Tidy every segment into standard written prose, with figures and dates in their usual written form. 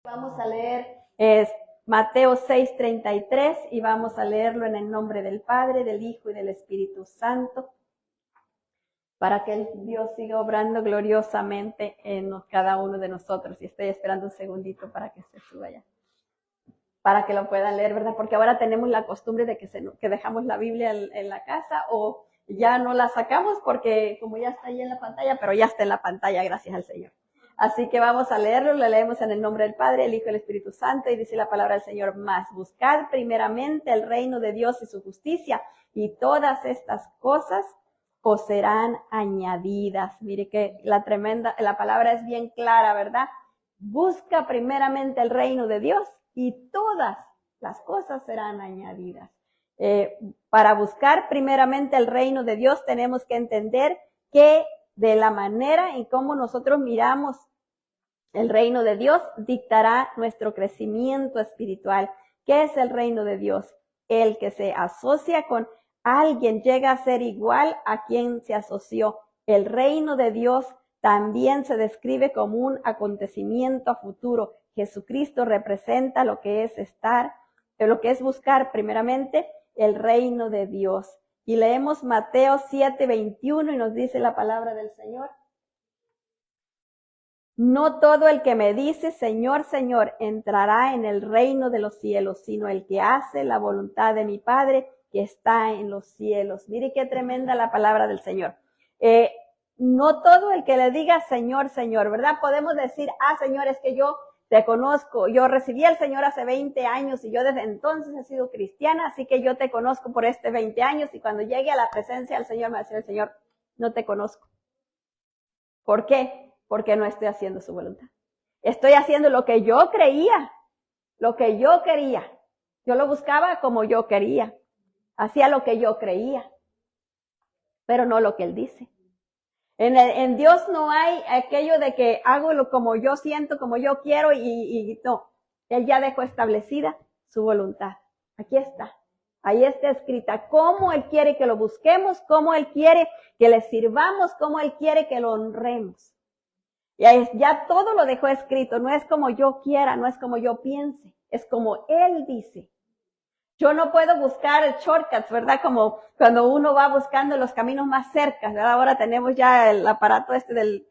Vamos a leer Mateo 6:33 y vamos a leerlo en el nombre del Padre, del Hijo y del Espíritu Santo, para que Dios siga obrando gloriosamente en cada uno de nosotros. Y estoy esperando un segundito para que se suba ya, para que lo puedan leer, ¿verdad? Porque ahora tenemos la costumbre de que dejamos la Biblia en la casa o ya no la sacamos porque como ya está ahí en la pantalla, pero ya está en la pantalla, gracias al Señor. Así que vamos a leerlo, lo leemos en el nombre del Padre, el Hijo y el Espíritu Santo, y dice la palabra del Señor: más buscad primeramente el reino de Dios y su justicia, y todas estas cosas os serán añadidas. Mire que la palabra es bien clara, ¿verdad? Busca primeramente el reino de Dios y todas las cosas serán añadidas. Para buscar primeramente el reino de Dios tenemos que entender que de la manera en cómo nosotros miramos el reino de Dios dictará nuestro crecimiento espiritual. ¿Qué es el reino de Dios? El que se asocia con alguien llega a ser igual a quien se asoció. El reino de Dios también se describe como un acontecimiento a futuro. Jesucristo representa lo que es buscar primeramente el reino de Dios. Y leemos Mateo 7:21 y nos dice la palabra del Señor: no todo el que me dice Señor, Señor, entrará en el reino de los cielos, sino el que hace la voluntad de mi Padre que está en los cielos. Mire qué tremenda la palabra del Señor. No todo el que le diga Señor, Señor, ¿verdad? Podemos decir, Señor, es que yo te conozco, yo recibí al Señor hace 20 años y yo desde entonces he sido cristiana, así que yo te conozco por 20 años y cuando llegue a la presencia del Señor me va a decir el Señor, no te conozco. ¿Por qué? Porque no estoy haciendo su voluntad. Estoy haciendo lo que yo creía, lo que yo quería. Yo lo buscaba como yo quería. Hacía lo que yo creía, pero no lo que Él dice. En Dios no hay aquello de que hago como yo siento, como yo quiero y no. Él ya dejó establecida su voluntad. Aquí está. Ahí está escrita cómo Él quiere que lo busquemos, cómo Él quiere que le sirvamos, cómo Él quiere que lo honremos. Ya todo lo dejó escrito, no es como yo quiera, no es como yo piense, es como Él dice. Yo no puedo buscar shortcuts, ¿verdad? Como cuando uno va buscando los caminos más cerca, ¿verdad? Ahora tenemos ya el aparato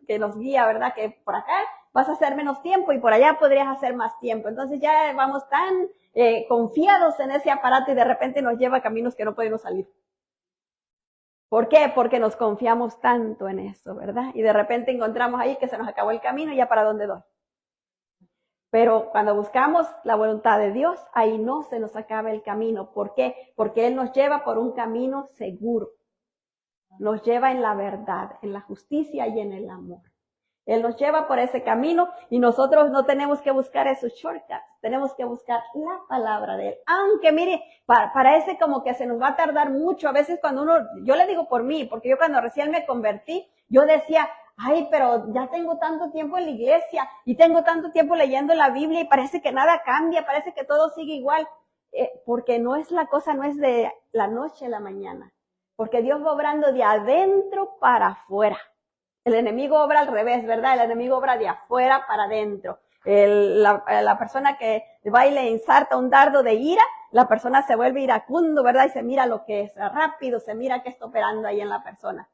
que nos guía, ¿verdad? Que por acá vas a hacer menos tiempo y por allá podrías hacer más tiempo. Entonces ya vamos tan confiados en ese aparato y de repente nos lleva a caminos que no podemos salir. ¿Por qué? Porque nos confiamos tanto en eso, ¿verdad? Y de repente encontramos ahí que se nos acabó el camino y ya para dónde doy. Pero cuando buscamos la voluntad de Dios, ahí no se nos acaba el camino. ¿Por qué? Porque Él nos lleva por un camino seguro. Nos lleva en la verdad, en la justicia y en el amor. Él nos lleva por ese camino y nosotros no tenemos que buscar esos shortcuts. Tenemos que buscar la palabra de Él. Aunque mire, parece como que se nos va a tardar mucho. A veces cuando yo le digo por mí, porque yo cuando recién me convertí, yo decía, pero ya tengo tanto tiempo en la iglesia y tengo tanto tiempo leyendo la Biblia y parece que nada cambia, parece que todo sigue igual. Porque no es de la noche a la mañana. Porque Dios va obrando de adentro para afuera. El enemigo obra al revés, ¿verdad? El enemigo obra de afuera para adentro. La persona que va y le ensarta un dardo de ira, la persona se vuelve iracundo, ¿verdad? Y se mira lo que es rápido, se mira qué está operando ahí en la persona.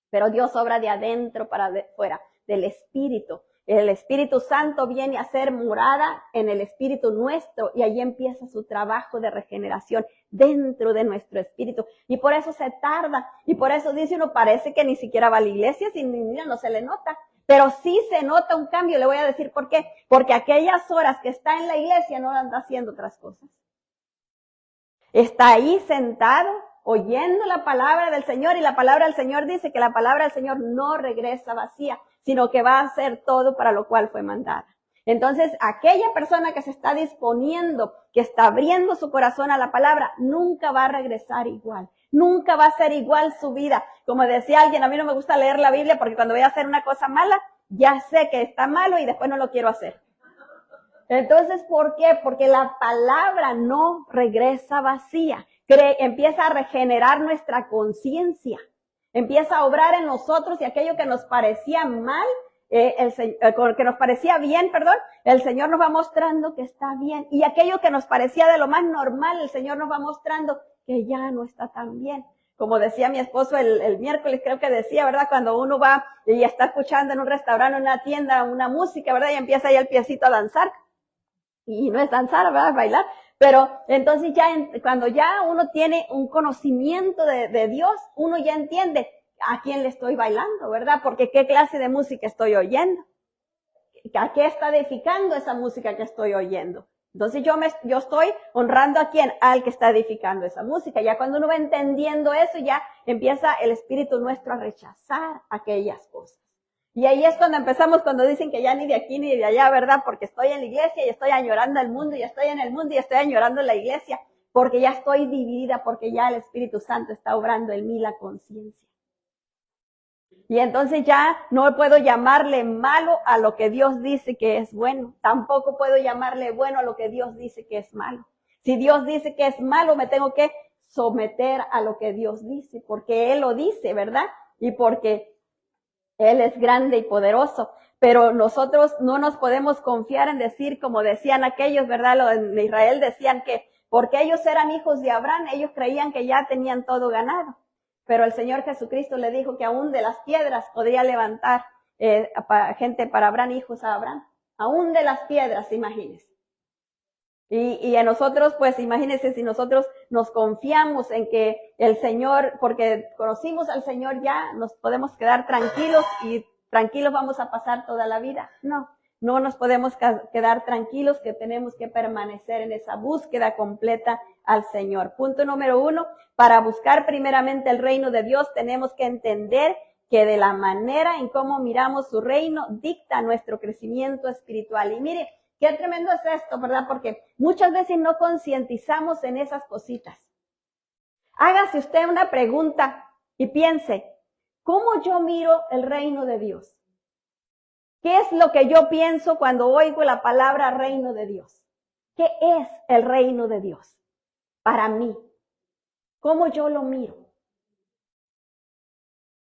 Pero Dios obra de adentro para afuera, del Espíritu. El Espíritu Santo viene a ser morada en el Espíritu nuestro y ahí empieza su trabajo de regeneración dentro de nuestro espíritu. Y por eso se tarda. Y por eso dice uno, parece que ni siquiera va a la iglesia, mira, no se le nota. Pero sí se nota un cambio. Le voy a decir por qué. Porque aquellas horas que está en la iglesia no anda haciendo otras cosas. Está ahí sentado, oyendo la palabra del Señor, y la palabra del Señor dice que la palabra del Señor no regresa vacía, sino que va a hacer todo para lo cual fue mandada. Entonces, aquella persona que se está disponiendo, que está abriendo su corazón a la palabra, nunca va a regresar igual. Nunca va a ser igual su vida. Como decía alguien, a mí no me gusta leer la Biblia porque cuando voy a hacer una cosa mala, ya sé que está malo y después no lo quiero hacer. Entonces, ¿por qué? Porque la palabra no regresa vacía. Empieza a regenerar nuestra conciencia. Empieza a obrar en nosotros y aquello que nos parecía mal, que nos parecía bien, el Señor nos va mostrando que está bien. Y aquello que nos parecía de lo más normal, el Señor nos va mostrando que ya no está tan bien. Como decía mi esposo el miércoles, creo que decía, ¿verdad? Cuando uno va y está escuchando en un restaurante, en una tienda, una música, ¿verdad? Y empieza ahí el piecito a danzar. Y no es danzar, ¿verdad? Es bailar. Pero entonces cuando ya uno tiene un conocimiento de Dios, uno ya entiende a quién le estoy bailando, ¿verdad? Porque qué clase de música estoy oyendo. ¿A qué está edificando esa música que estoy oyendo? Entonces yo estoy honrando a quién, al que está edificando esa música. Ya cuando uno va entendiendo eso, ya empieza el espíritu nuestro a rechazar aquellas cosas. Y ahí es cuando empezamos, cuando dicen que ya ni de aquí ni de allá, ¿verdad? Porque estoy en la iglesia y estoy añorando el mundo, y estoy en el mundo y estoy añorando la iglesia, porque ya estoy dividida, porque ya el Espíritu Santo está obrando en mí la conciencia. Y entonces ya no puedo llamarle malo a lo que Dios dice que es bueno. Tampoco puedo llamarle bueno a lo que Dios dice que es malo. Si Dios dice que es malo, me tengo que someter a lo que Dios dice, porque Él lo dice, ¿verdad? Y porque Él es grande y poderoso. Pero nosotros no nos podemos confiar en decir, como decían aquellos, ¿verdad? En Israel decían que porque ellos eran hijos de Abraham, ellos creían que ya tenían todo ganado. Pero el Señor Jesucristo le dijo que aún de las piedras podría levantar gente para Abraham, hijos a Abraham. Aún de las piedras, imagínense. Y a nosotros, pues imagínense si nosotros nos confiamos en que el Señor, porque conocimos al Señor ya, nos podemos quedar tranquilos y tranquilos vamos a pasar toda la vida. No nos podemos quedar tranquilos, que tenemos que permanecer en esa búsqueda completa al Señor. Punto número 1, para buscar primeramente el reino de Dios tenemos que entender que de la manera en cómo miramos su reino dicta nuestro crecimiento espiritual. Y mire, qué tremendo es esto, ¿verdad? Porque muchas veces no concientizamos en esas cositas. Hágase usted una pregunta y piense, ¿cómo yo miro el reino de Dios? ¿Qué es lo que yo pienso cuando oigo la palabra reino de Dios? ¿Qué es el reino de Dios para mí? ¿Cómo yo lo miro?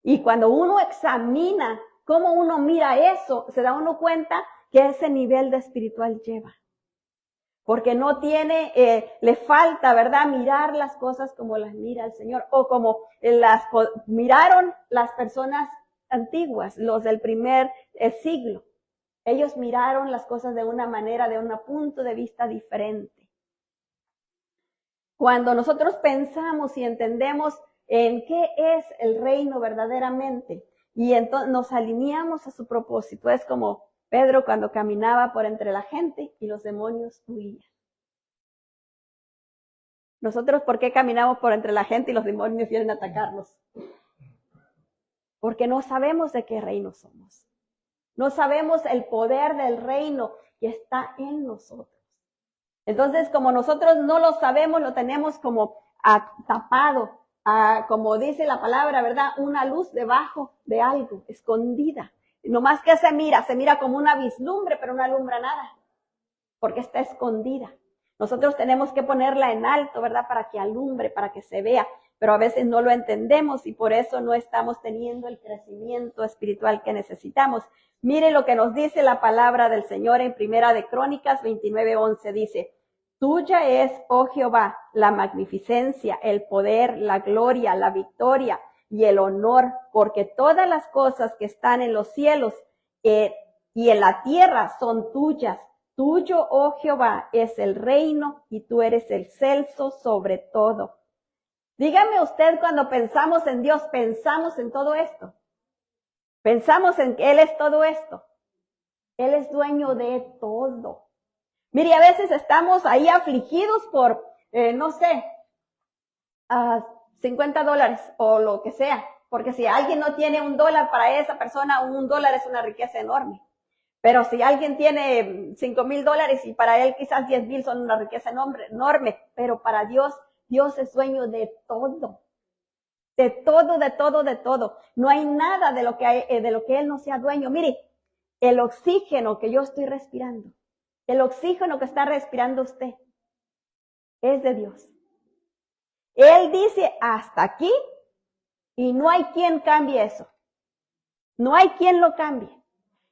Y cuando uno examina cómo uno mira eso, se da uno cuenta que ese nivel de espiritual lleva. Porque no tiene, le falta, ¿verdad? Mirar las cosas como las mira el Señor, o como miraron las personas antiguas, los del primer siglo. Ellos miraron las cosas de una manera, de un punto de vista diferente. Cuando nosotros pensamos y entendemos en qué es el reino verdaderamente, y entonces nos alineamos a su propósito, es como Pedro cuando caminaba por entre la gente y los demonios huían. Nosotros, ¿por qué caminamos por entre la gente y los demonios vienen a atacarnos? Porque no sabemos de qué reino somos. No sabemos el poder del reino que está en nosotros. Entonces, como nosotros no lo sabemos, lo tenemos como tapado, como dice la palabra, ¿verdad? Una luz debajo de algo, escondida. Nomás que se mira como una vislumbre, pero no alumbra nada, porque está escondida. Nosotros tenemos que ponerla en alto, ¿verdad? Para que alumbre, para que se vea, pero a veces no lo entendemos y por eso no estamos teniendo el crecimiento espiritual que necesitamos. Mire lo que nos dice la palabra del Señor en Primera de Crónicas 29:11, dice, tuya es, oh Jehová, la magnificencia, el poder, la gloria, la victoria y el honor, porque todas las cosas que están en los cielos y en la tierra son tuyas. Tuyo, oh Jehová, es el reino y tú eres el excelso sobre todo. Dígame usted, cuando pensamos en Dios, ¿pensamos en todo esto? ¿Pensamos en que Él es todo esto? Él es dueño de todo. Mire, a veces estamos ahí afligidos por, no sé, $50 o lo que sea. Porque si alguien no tiene $1, para esa persona $1 es una riqueza enorme. Pero si alguien tiene $5,000 y para él quizás 10,000 son una riqueza enorme, pero para Dios, Dios es dueño de todo. De todo, de todo, de todo. No hay nada de lo que Él no sea dueño. Mire, el oxígeno que yo estoy respirando, el oxígeno que está respirando usted, es de Dios. Él dice hasta aquí y no hay quien cambie eso. No hay quien lo cambie.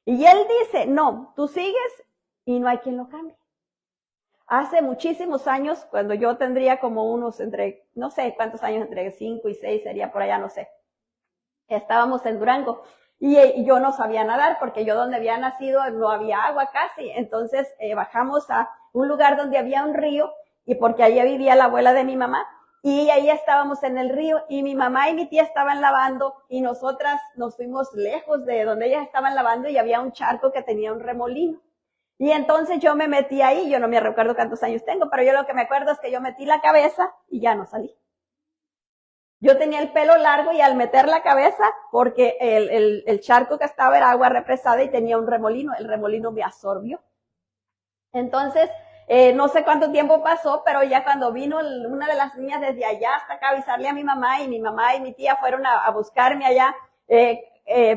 Y él dice, no, tú sigues y no hay quien lo cambie. Hace muchísimos años, cuando yo tendría como unos no sé cuántos años, entre 5 y 6 sería por allá, no sé. Estábamos en Durango y yo no sabía nadar porque yo donde había nacido no había agua casi. Entonces bajamos a un lugar donde había un río y porque allí vivía la abuela de mi mamá y ahí estábamos en el río y mi mamá y mi tía estaban lavando y nosotras nos fuimos lejos de donde ellas estaban lavando y había un charco que tenía un remolino. Y entonces yo me metí ahí, yo no me recuerdo cuántos años tengo, pero yo lo que me acuerdo es que yo metí la cabeza y ya no salí. Yo tenía el pelo largo y al meter la cabeza, porque el charco que estaba era agua represada y tenía un remolino, el remolino me absorbió. Entonces, no sé cuánto tiempo pasó, pero ya cuando vino una de las niñas desde allá hasta acá a avisarle a mi mamá y mi tía fueron a buscarme allá,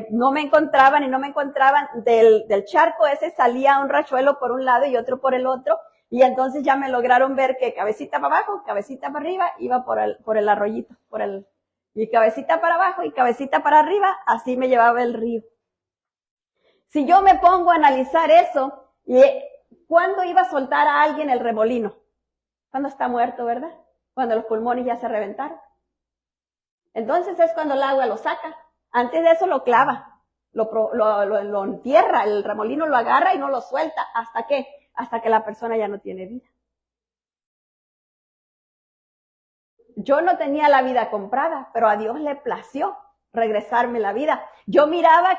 no me encontraban y no me encontraban. Del charco ese salía un rachuelo por un lado y otro por el otro. Y entonces ya me lograron ver que cabecita para abajo, cabecita para arriba, iba por el arroyito, y cabecita para abajo y cabecita para arriba, así me llevaba el río. Si yo me pongo a analizar eso, ¿cuándo iba a soltar a alguien el remolino? Cuando está muerto, ¿verdad? Cuando los pulmones ya se reventaron. Entonces es cuando el agua lo saca. Antes de eso lo clava, lo entierra, el remolino lo agarra y no lo suelta. ¿Hasta qué? Hasta que la persona ya no tiene vida. Yo no tenía la vida comprada, pero a Dios le plació regresarme la vida. Yo miraba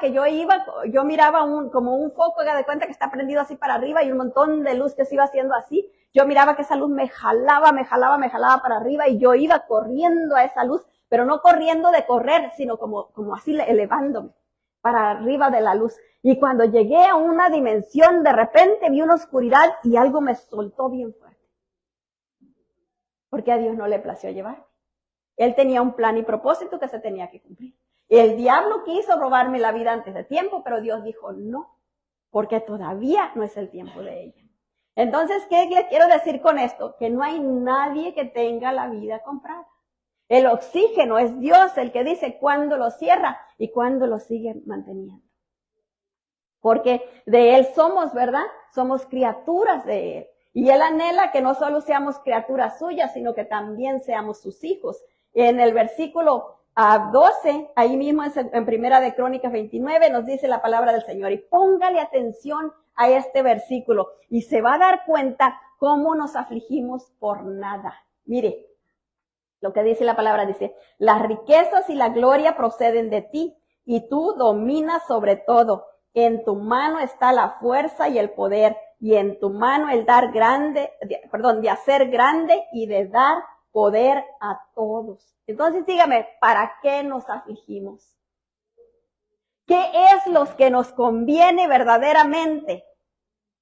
como un foco, haga de cuenta que está prendido así para arriba y un montón de luz que se iba haciendo así. Yo miraba que esa luz me jalaba para arriba y yo iba corriendo a esa luz, pero no corriendo de correr, sino como así elevándome para arriba de la luz. Y cuando llegué a una dimensión, de repente vi una oscuridad y algo me soltó bien fuerte. Porque a Dios no le plació llevarme. Él tenía un plan y propósito que se tenía que cumplir. El diablo quiso robarme la vida antes de tiempo, pero Dios dijo no, porque todavía no es el tiempo de ella. Entonces, ¿qué les quiero decir con esto? Que no hay nadie que tenga la vida comprada. El oxígeno es Dios el que dice cuándo lo cierra y cuándo lo sigue manteniendo. Porque de Él somos, ¿verdad? Somos criaturas de Él. Y Él anhela que no solo seamos criaturas suyas, sino que también seamos sus hijos. En el versículo 12, ahí mismo en Primera de Crónicas 29, nos dice la palabra del Señor. Y póngale atención a este versículo y se va a dar cuenta cómo nos afligimos por nada. Mire, lo que dice la palabra, dice, las riquezas y la gloria proceden de ti y tú dominas sobre todo. En tu mano está la fuerza y el poder, y en tu mano el de hacer grande y de dar poder a todos. Entonces dígame, ¿para qué nos afligimos? ¿Qué es lo que nos conviene verdaderamente?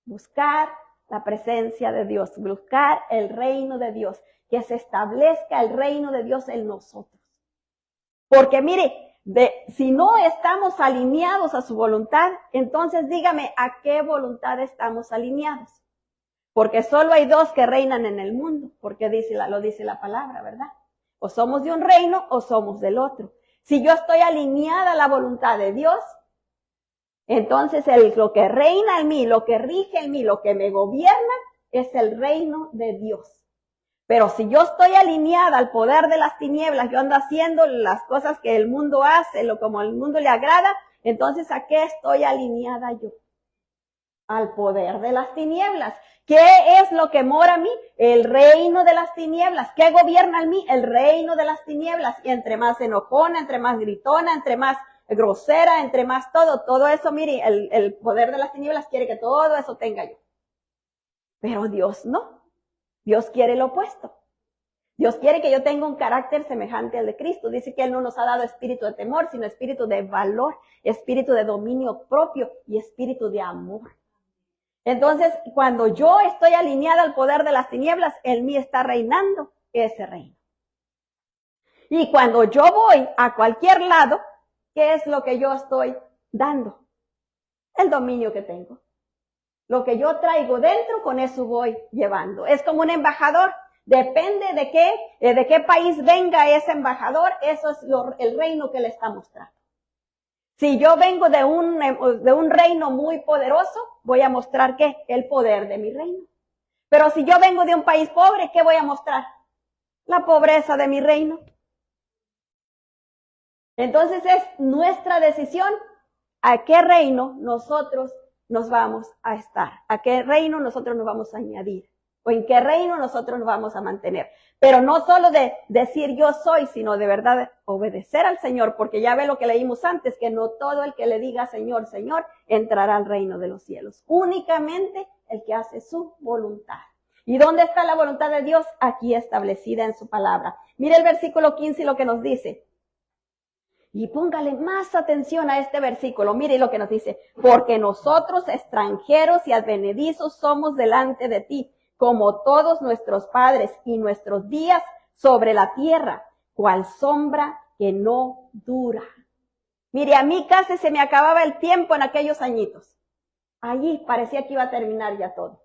Buscar la presencia de Dios, buscar el reino de Dios, que se establezca el reino de Dios en nosotros. Porque mire, si no estamos alineados a su voluntad, entonces dígame, ¿a qué voluntad estamos alineados? Porque solo hay dos que reinan en el mundo, porque lo dice la palabra, ¿verdad? O somos de un reino o somos del otro. Si yo estoy alineada a la voluntad de Dios, entonces lo que reina en mí, lo que rige en mí, lo que me gobierna, es el reino de Dios. Pero si yo estoy alineada al poder de las tinieblas, yo ando haciendo las cosas que el mundo hace, como el mundo le agrada, entonces ¿a qué estoy alineada yo? Al poder de las tinieblas. ¿Qué es lo que mora a mí? El reino de las tinieblas. ¿Qué gobierna en mí? El reino de las tinieblas. Y entre más enojona, entre más gritona, entre más grosera, entre más todo eso, mire, el poder de las tinieblas quiere que todo eso tenga yo. Pero Dios no. Dios quiere lo opuesto. Dios quiere que yo tenga un carácter semejante al de Cristo. Dice que Él no nos ha dado espíritu de temor, sino espíritu de valor, espíritu de dominio propio y espíritu de amor. Entonces, cuando yo estoy alineada al poder de las tinieblas, en mí está reinando ese reino. Y cuando yo voy a cualquier lado, ¿qué es lo que yo estoy dando? El dominio que tengo. Lo que yo traigo dentro, con eso voy llevando. Es como un embajador. Depende de qué país venga ese embajador, eso es el reino que le está mostrando. Si yo vengo de un reino muy poderoso, voy a mostrar ¿qué? El poder de mi reino. Pero si yo vengo de un país pobre, ¿qué voy a mostrar? La pobreza de mi reino. Entonces es nuestra decisión a qué reino nosotros nos vamos a estar, a qué reino nosotros nos vamos a añadir, o en qué reino nosotros nos vamos a mantener. Pero no solo de decir yo soy, sino de verdad obedecer al Señor, porque ya ve lo que leímos antes, que no todo el que le diga Señor, Señor, entrará al reino de los cielos. Únicamente el que hace su voluntad. ¿Y dónde está la voluntad de Dios? Aquí establecida en su palabra. Mire el versículo 15 y lo que nos dice. Y póngale más atención a este versículo. Mire lo que nos dice. Porque nosotros extranjeros y advenedizos somos delante de ti, como todos nuestros padres y nuestros días sobre la tierra, cual sombra que no dura. Mire, a mí casi se me acababa el tiempo en aquellos añitos. Allí parecía que iba a terminar ya todo.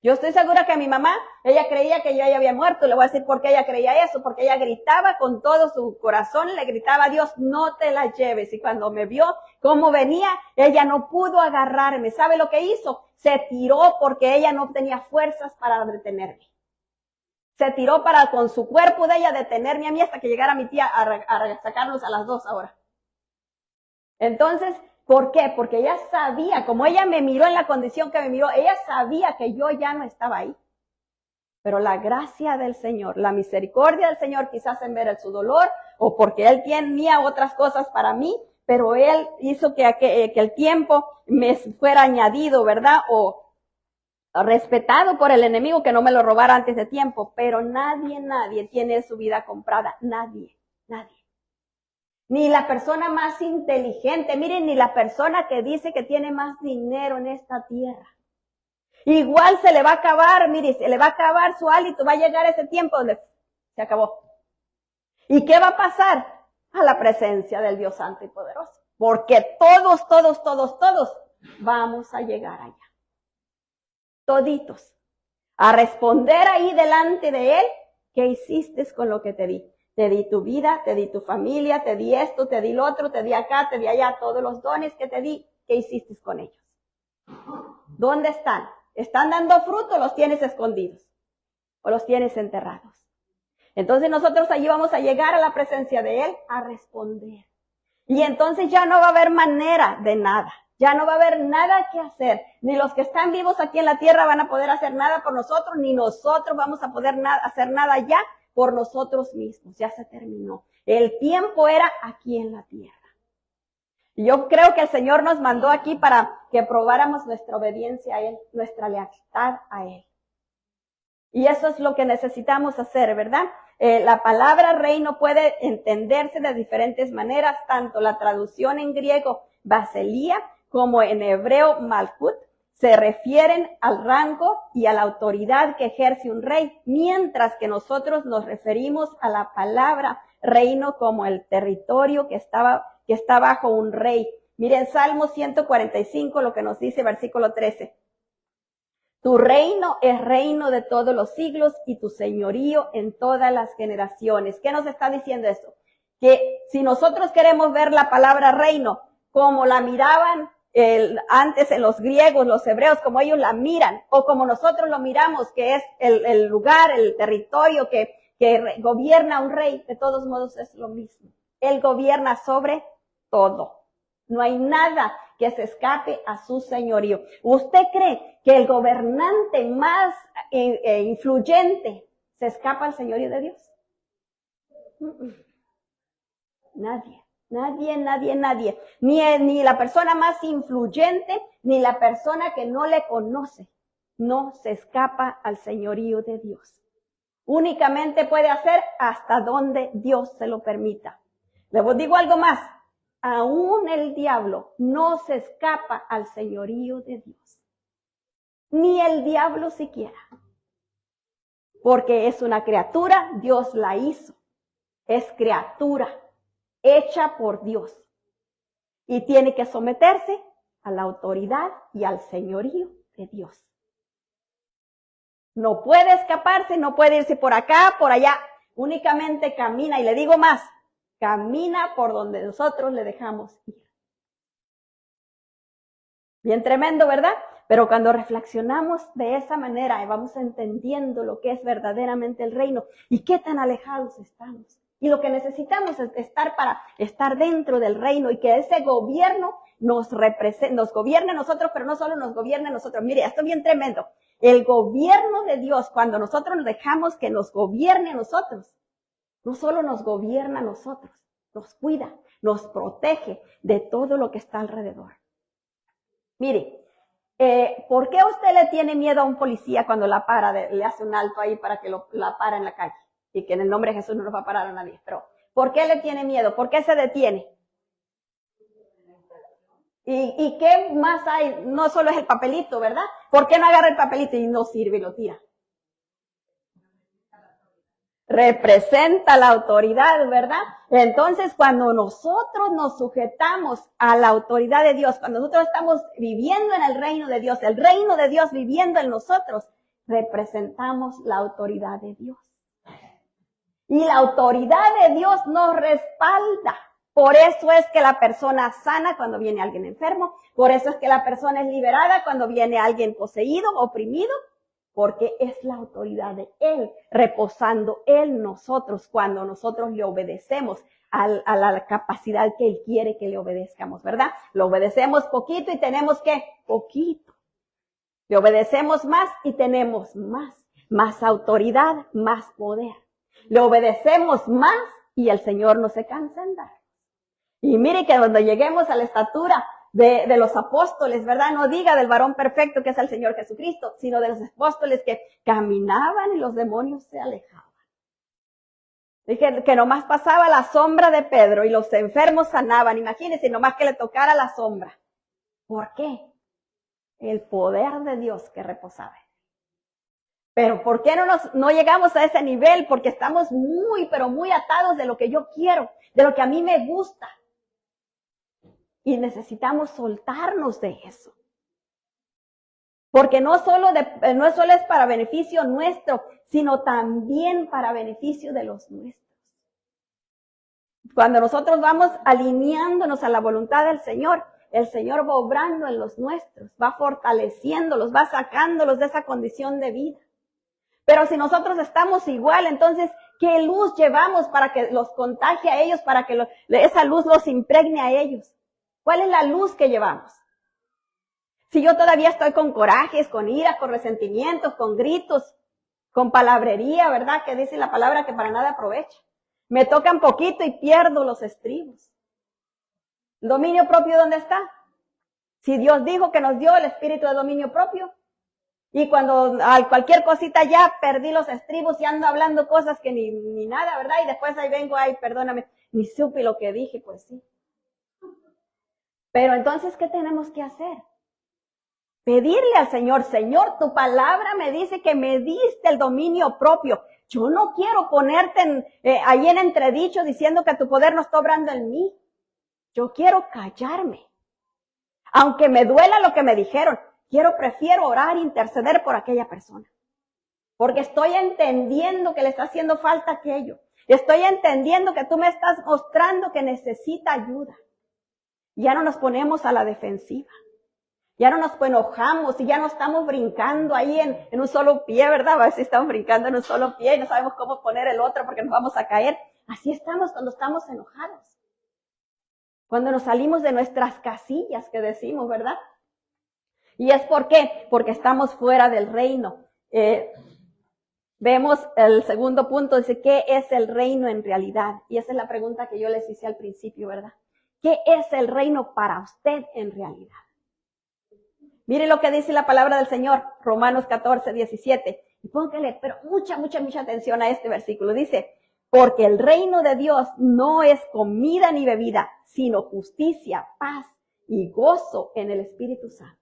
Yo estoy segura que mi mamá, ella creía que yo ya había muerto. Le voy a decir por qué ella creía eso, porque ella gritaba con todo su corazón, le gritaba a Dios, no te la lleves. Y cuando me vio cómo venía, ella no pudo agarrarme. ¿Sabe lo que hizo? Se tiró porque ella no tenía fuerzas para detenerme. Se tiró para con su cuerpo de ella detenerme a mí hasta que llegara mi tía a sacarnos a las 2 ahora. Entonces, ¿por qué? Porque ella sabía, como ella me miró en la condición que me miró, ella sabía que yo ya no estaba ahí. Pero la gracia del Señor, la misericordia del Señor, quizás en ver su dolor, o porque Él tenía otras cosas para mí, pero Él hizo que el tiempo me fuera añadido, ¿verdad? O respetado por el enemigo, que no me lo robara antes de tiempo. Pero nadie tiene su vida comprada. Nadie. Ni la persona más inteligente, miren, ni la persona que dice que tiene más dinero en esta tierra. Igual se le va a acabar, mire, se le va a acabar su hálito, va a llegar ese tiempo donde se acabó. ¿Y qué va a pasar? A la presencia del Dios Santo y Poderoso. Porque todos vamos a llegar allá. Toditos. A responder ahí delante de Él, ¿qué hiciste con lo que te di? Te di tu vida, te di tu familia, te di esto, te di lo otro, te di acá, te di allá, todos los dones que te di, ¿qué hiciste con ellos? ¿Dónde están? ¿Están dando fruto o los tienes escondidos? ¿O los tienes enterrados? Entonces nosotros allí vamos a llegar a la presencia de Él a responder. Y entonces ya no va a haber manera de nada. Ya no va a haber nada que hacer. Ni los que están vivos aquí en la tierra van a poder hacer nada por nosotros, ni nosotros vamos a poder hacer nada ya por nosotros mismos. Ya se terminó. El tiempo era aquí en la tierra. Y yo creo que el Señor nos mandó aquí para que probáramos nuestra obediencia a Él, nuestra lealtad a Él. Y eso es lo que necesitamos hacer, ¿verdad? La palabra reino puede entenderse de diferentes maneras, tanto la traducción en griego basileia como en hebreo malkut se refieren al rango y a la autoridad que ejerce un rey, mientras que nosotros nos referimos a la palabra reino como el territorio que está bajo un rey. Miren, Salmo 145, lo que nos dice versículo 13. Tu reino es reino de todos los siglos y tu señorío en todas las generaciones. ¿Qué nos está diciendo eso? Que si nosotros queremos ver la palabra reino como la miraban antes en los griegos, los hebreos, como ellos la miran, o como nosotros lo miramos, que es el lugar, el territorio que gobierna un rey, de todos modos es lo mismo. Él gobierna sobre todo. No hay nada que se escape a su señorío. ¿Usted cree que el gobernante más influyente se escapa al señorío de Dios? Nadie. Ni la persona más influyente, ni la persona que no le conoce, no se escapa al señorío de Dios. Únicamente puede hacer hasta donde Dios se lo permita. Les digo algo más. Aún el diablo no se escapa al señorío de Dios. Ni el diablo siquiera. Porque es una criatura, Dios la hizo. Es criatura, hecha por Dios. Y tiene que someterse a la autoridad y al señorío de Dios. No puede escaparse, no puede irse por acá, por allá. Únicamente camina, y le digo más, camina por donde nosotros le dejamos ir. Bien tremendo, ¿verdad? Pero cuando reflexionamos de esa manera y vamos entendiendo lo que es verdaderamente el reino y qué tan alejados estamos. Y lo que necesitamos es estar para estar dentro del reino y que ese gobierno nos gobierne a nosotros, pero no solo nos gobierne a nosotros. Mire, esto es bien tremendo. El gobierno de Dios, cuando nosotros nos dejamos que nos gobierne a nosotros, no solo nos gobierna a nosotros, nos cuida, nos protege de todo lo que está alrededor. Mire, ¿por qué usted le tiene miedo a un policía cuando la para, le hace un alto ahí para que la para en la calle? Y que en el nombre de Jesús no nos va a parar a nadie. Pero, ¿por qué le tiene miedo? ¿Por qué se detiene? ¿Y qué más hay? No solo es el papelito, ¿verdad? ¿Por qué no agarra el papelito y no sirve y lo tira? Representa la autoridad, ¿verdad? Entonces, cuando nosotros nos sujetamos a la autoridad de Dios, cuando nosotros estamos viviendo en el reino de Dios viviendo en nosotros, representamos la autoridad de Dios. Y la autoridad de Dios nos respalda. Por eso es que la persona sana cuando viene alguien enfermo. Por eso es que la persona es liberada cuando viene alguien poseído, oprimido. Porque es la autoridad de Él, reposando en nosotros cuando nosotros le obedecemos a la capacidad que Él quiere que le obedezcamos, ¿verdad? Le obedecemos poquito y tenemos ¿qué? Poquito. Le obedecemos más y tenemos más autoridad, más poder. Le obedecemos más y el Señor no se cansa en dar. Y mire que cuando lleguemos a la estatura de los apóstoles, ¿verdad? No diga del varón perfecto que es el Señor Jesucristo, sino de los apóstoles que caminaban y los demonios se alejaban. Dije que nomás pasaba la sombra de Pedro y los enfermos sanaban. Imagínense, nomás que le tocara la sombra. ¿Por qué? El poder de Dios que reposaba. Pero ¿por qué no llegamos a ese nivel? Porque estamos pero muy atados de lo que yo quiero, de lo que a mí me gusta. Y necesitamos soltarnos de eso. Porque no solo es para beneficio nuestro, sino también para beneficio de los nuestros. Cuando nosotros vamos alineándonos a la voluntad del Señor, el Señor va obrando en los nuestros, va fortaleciéndolos, va sacándolos de esa condición de vida. Pero si nosotros estamos igual, entonces, ¿qué luz llevamos para que los contagie a ellos, para que esa luz los impregne a ellos? ¿Cuál es la luz que llevamos? Si yo todavía estoy con corajes, con iras, con resentimientos, con gritos, con palabrería, ¿verdad? Que dice la palabra que para nada aprovecha. Me tocan poquito y pierdo los estribos. ¿El dominio propio dónde está? Si Dios dijo que nos dio el espíritu de dominio propio, y cuando a cualquier cosita ya perdí los estribos y ando hablando cosas que ni nada, ¿verdad? Y después ahí vengo, perdóname, ni supe lo que dije, pues sí. Pero entonces, ¿qué tenemos que hacer? Pedirle al Señor, Señor, tu palabra me dice que me diste el dominio propio. Yo no quiero ponerte ahí en entredicho diciendo que tu poder no está obrando en mí. Yo quiero callarme. Aunque me duela lo que me dijeron, prefiero orar e interceder por aquella persona. Porque estoy entendiendo que le está haciendo falta aquello. Estoy entendiendo que tú me estás mostrando que necesita ayuda. Ya no nos ponemos a la defensiva. Ya no nos enojamos y ya no estamos brincando ahí en un solo pie, ¿verdad? A veces estamos brincando en un solo pie y no sabemos cómo poner el otro porque nos vamos a caer. Así estamos cuando estamos enojados. Cuando nos salimos de nuestras casillas que decimos, ¿verdad? ¿Y es por qué? Porque estamos fuera del reino. Vemos el segundo punto, dice, ¿qué es el reino en realidad? Y esa es la pregunta que yo les hice al principio, ¿verdad? ¿Qué es el reino para usted en realidad? Mire lo que dice la palabra del Señor, Romanos 14, 17. Y póngale, pero mucha atención a este versículo. Dice, porque el reino de Dios no es comida ni bebida, sino justicia, paz y gozo en el Espíritu Santo.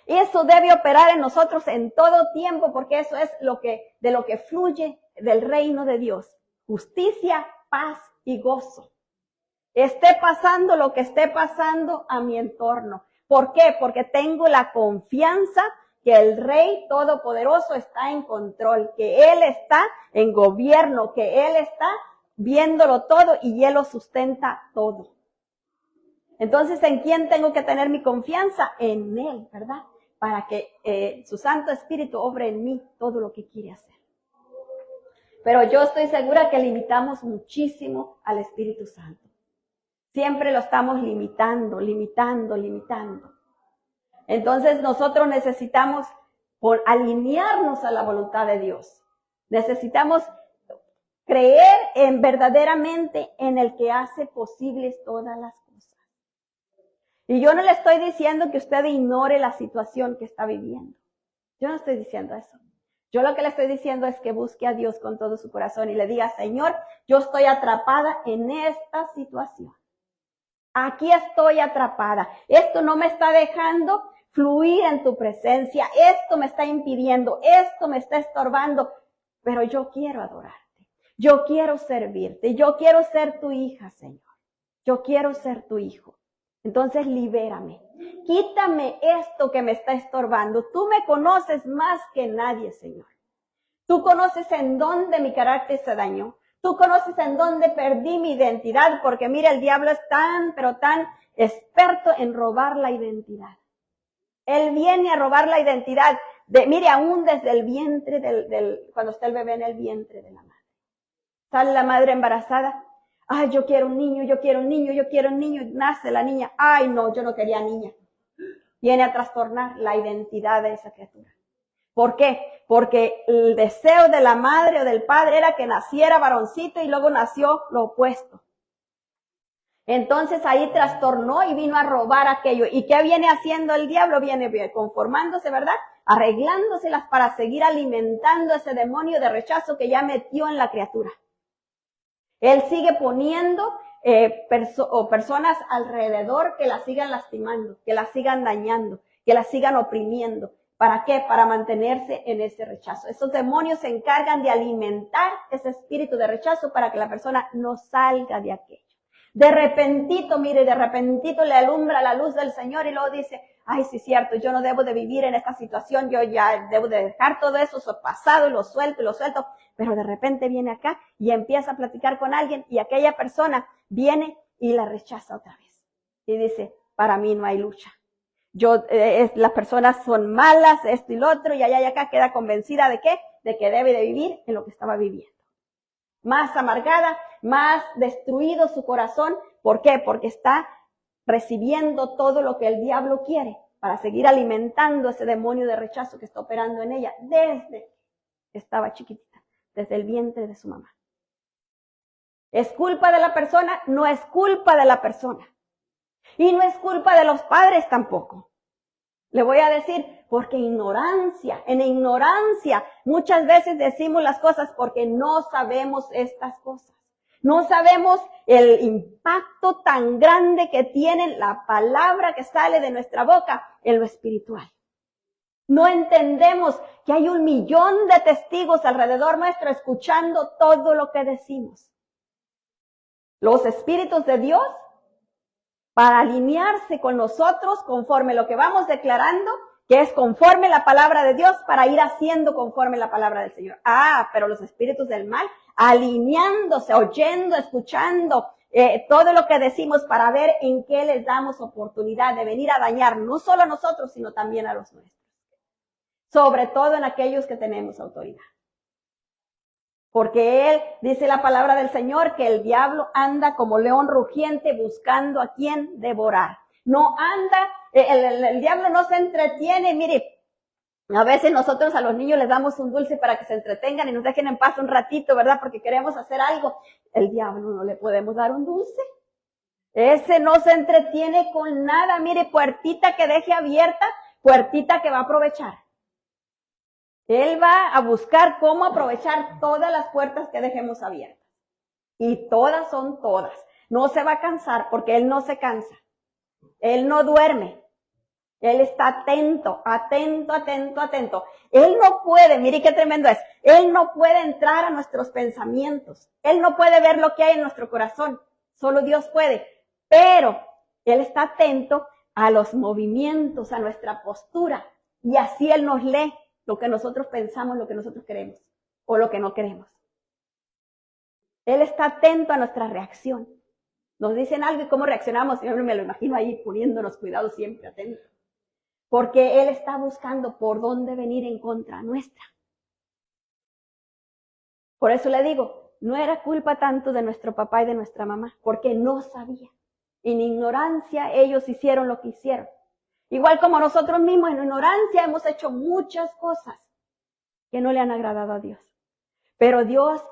Eso debe operar en nosotros en todo tiempo, porque eso es de lo que fluye del reino de Dios. Justicia, paz y gozo. Esté pasando lo que esté pasando a mi entorno. ¿Por qué? Porque tengo la confianza que el Rey Todopoderoso está en control, que Él está en gobierno, que Él está viéndolo todo y Él lo sustenta todo. Entonces, ¿en quién tengo que tener mi confianza? En Él, ¿verdad? Para que su Santo Espíritu obre en mí todo lo que quiere hacer. Pero yo estoy segura que limitamos muchísimo al Espíritu Santo. Siempre lo estamos limitando. Entonces nosotros necesitamos alinearnos a la voluntad de Dios. Necesitamos creer verdaderamente en el que hace posibles todas las cosas. Y yo no le estoy diciendo que usted ignore la situación que está viviendo. Yo no estoy diciendo eso. Yo lo que le estoy diciendo es que busque a Dios con todo su corazón y le diga, Señor, yo estoy atrapada en esta situación. Aquí estoy atrapada. Esto no me está dejando fluir en tu presencia. Esto me está impidiendo. Esto me está estorbando. Pero yo quiero adorarte. Yo quiero servirte. Yo quiero ser tu hija, Señor. Yo quiero ser tu hijo. Entonces libérame. Quítame esto que me está estorbando. Tú me conoces más que nadie, Señor. Tú conoces en dónde mi carácter se dañó. Tú conoces en dónde perdí mi identidad, porque mira, el diablo es pero tan experto en robar la identidad. Él viene a robar la identidad, mire, aún desde el vientre, cuando está el bebé en el vientre de la madre. Sale la madre embarazada, ay, yo quiero un niño, y nace la niña, ay, no, yo no quería niña. Viene a trastornar la identidad de esa criatura. ¿Por qué? Porque el deseo de la madre o del padre era que naciera varoncito y luego nació lo opuesto. Entonces ahí trastornó y vino a robar aquello. ¿Y qué viene haciendo el diablo? Viene conformándose, ¿verdad? Arreglándoselas para seguir alimentando ese demonio de rechazo que ya metió en la criatura. Él sigue poniendo personas alrededor que la sigan lastimando, que la sigan dañando, que la sigan oprimiendo. ¿Para qué? Para mantenerse en ese rechazo. Esos demonios se encargan de alimentar ese espíritu de rechazo para que la persona no salga de aquello. De repentito le alumbra la luz del Señor y luego dice, ay, sí es cierto, yo no debo de vivir en esta situación, yo ya debo de dejar todo eso pasado y lo suelto. Pero de repente viene acá y empieza a platicar con alguien y aquella persona viene y la rechaza otra vez. Y dice, para mí no hay lucha. Las personas son malas, esto y lo otro, y allá y acá queda convencida de ¿qué? De que debe de vivir en lo que estaba viviendo. Más amargada, más destruido su corazón. ¿Por qué? Porque está recibiendo todo lo que el diablo quiere para seguir alimentando ese demonio de rechazo que está operando en ella desde que estaba chiquitita, desde el vientre de su mamá. ¿Es culpa de la persona? No es culpa de la persona. Y no es culpa de los padres tampoco. Le voy a decir, porque en ignorancia, muchas veces decimos las cosas porque no sabemos estas cosas. No sabemos el impacto tan grande que tiene la palabra que sale de nuestra boca en lo espiritual. No entendemos que hay 1,000,000 de testigos alrededor nuestro escuchando todo lo que decimos. Los espíritus de Dios, para alinearse con nosotros conforme lo que vamos declarando, que es conforme la palabra de Dios, para ir haciendo conforme la palabra del Señor. Pero los espíritus del mal, alineándose, oyendo, escuchando todo lo que decimos para ver en qué les damos oportunidad de venir a dañar, no solo a nosotros, sino también a los nuestros. Sobre todo en aquellos que tenemos autoridad. Porque dice la palabra del Señor, que el diablo anda como león rugiente buscando a quien devorar. No anda, el diablo no se entretiene. Mire, a veces nosotros a los niños les damos un dulce para que se entretengan y nos dejen en paz un ratito, ¿verdad? Porque queremos hacer algo. El diablo no le podemos dar un dulce. Ese no se entretiene con nada. Mire, puertita que deje abierta, puertita que va a aprovechar. Él va a buscar cómo aprovechar todas las puertas que dejemos abiertas. Y todas son todas. No se va a cansar porque él no se cansa. Él no duerme. Él está atento. Él no puede, mire qué tremendo es. Él no puede entrar a nuestros pensamientos. Él no puede ver lo que hay en nuestro corazón. Solo Dios puede. Pero él está atento a los movimientos, a nuestra postura. Y así él nos lee lo que nosotros pensamos, lo que nosotros queremos o lo que no queremos. Él está atento a nuestra reacción. Nos dicen algo y cómo reaccionamos. Yo me lo imagino ahí poniéndonos cuidado siempre, atentos. Porque Él está buscando por dónde venir en contra nuestra. Por eso le digo, no era culpa tanto de nuestro papá y de nuestra mamá, porque no sabía. En ignorancia ellos hicieron lo que hicieron. Igual como nosotros mismos en ignorancia hemos hecho muchas cosas que no le han agradado a Dios. Pero Dios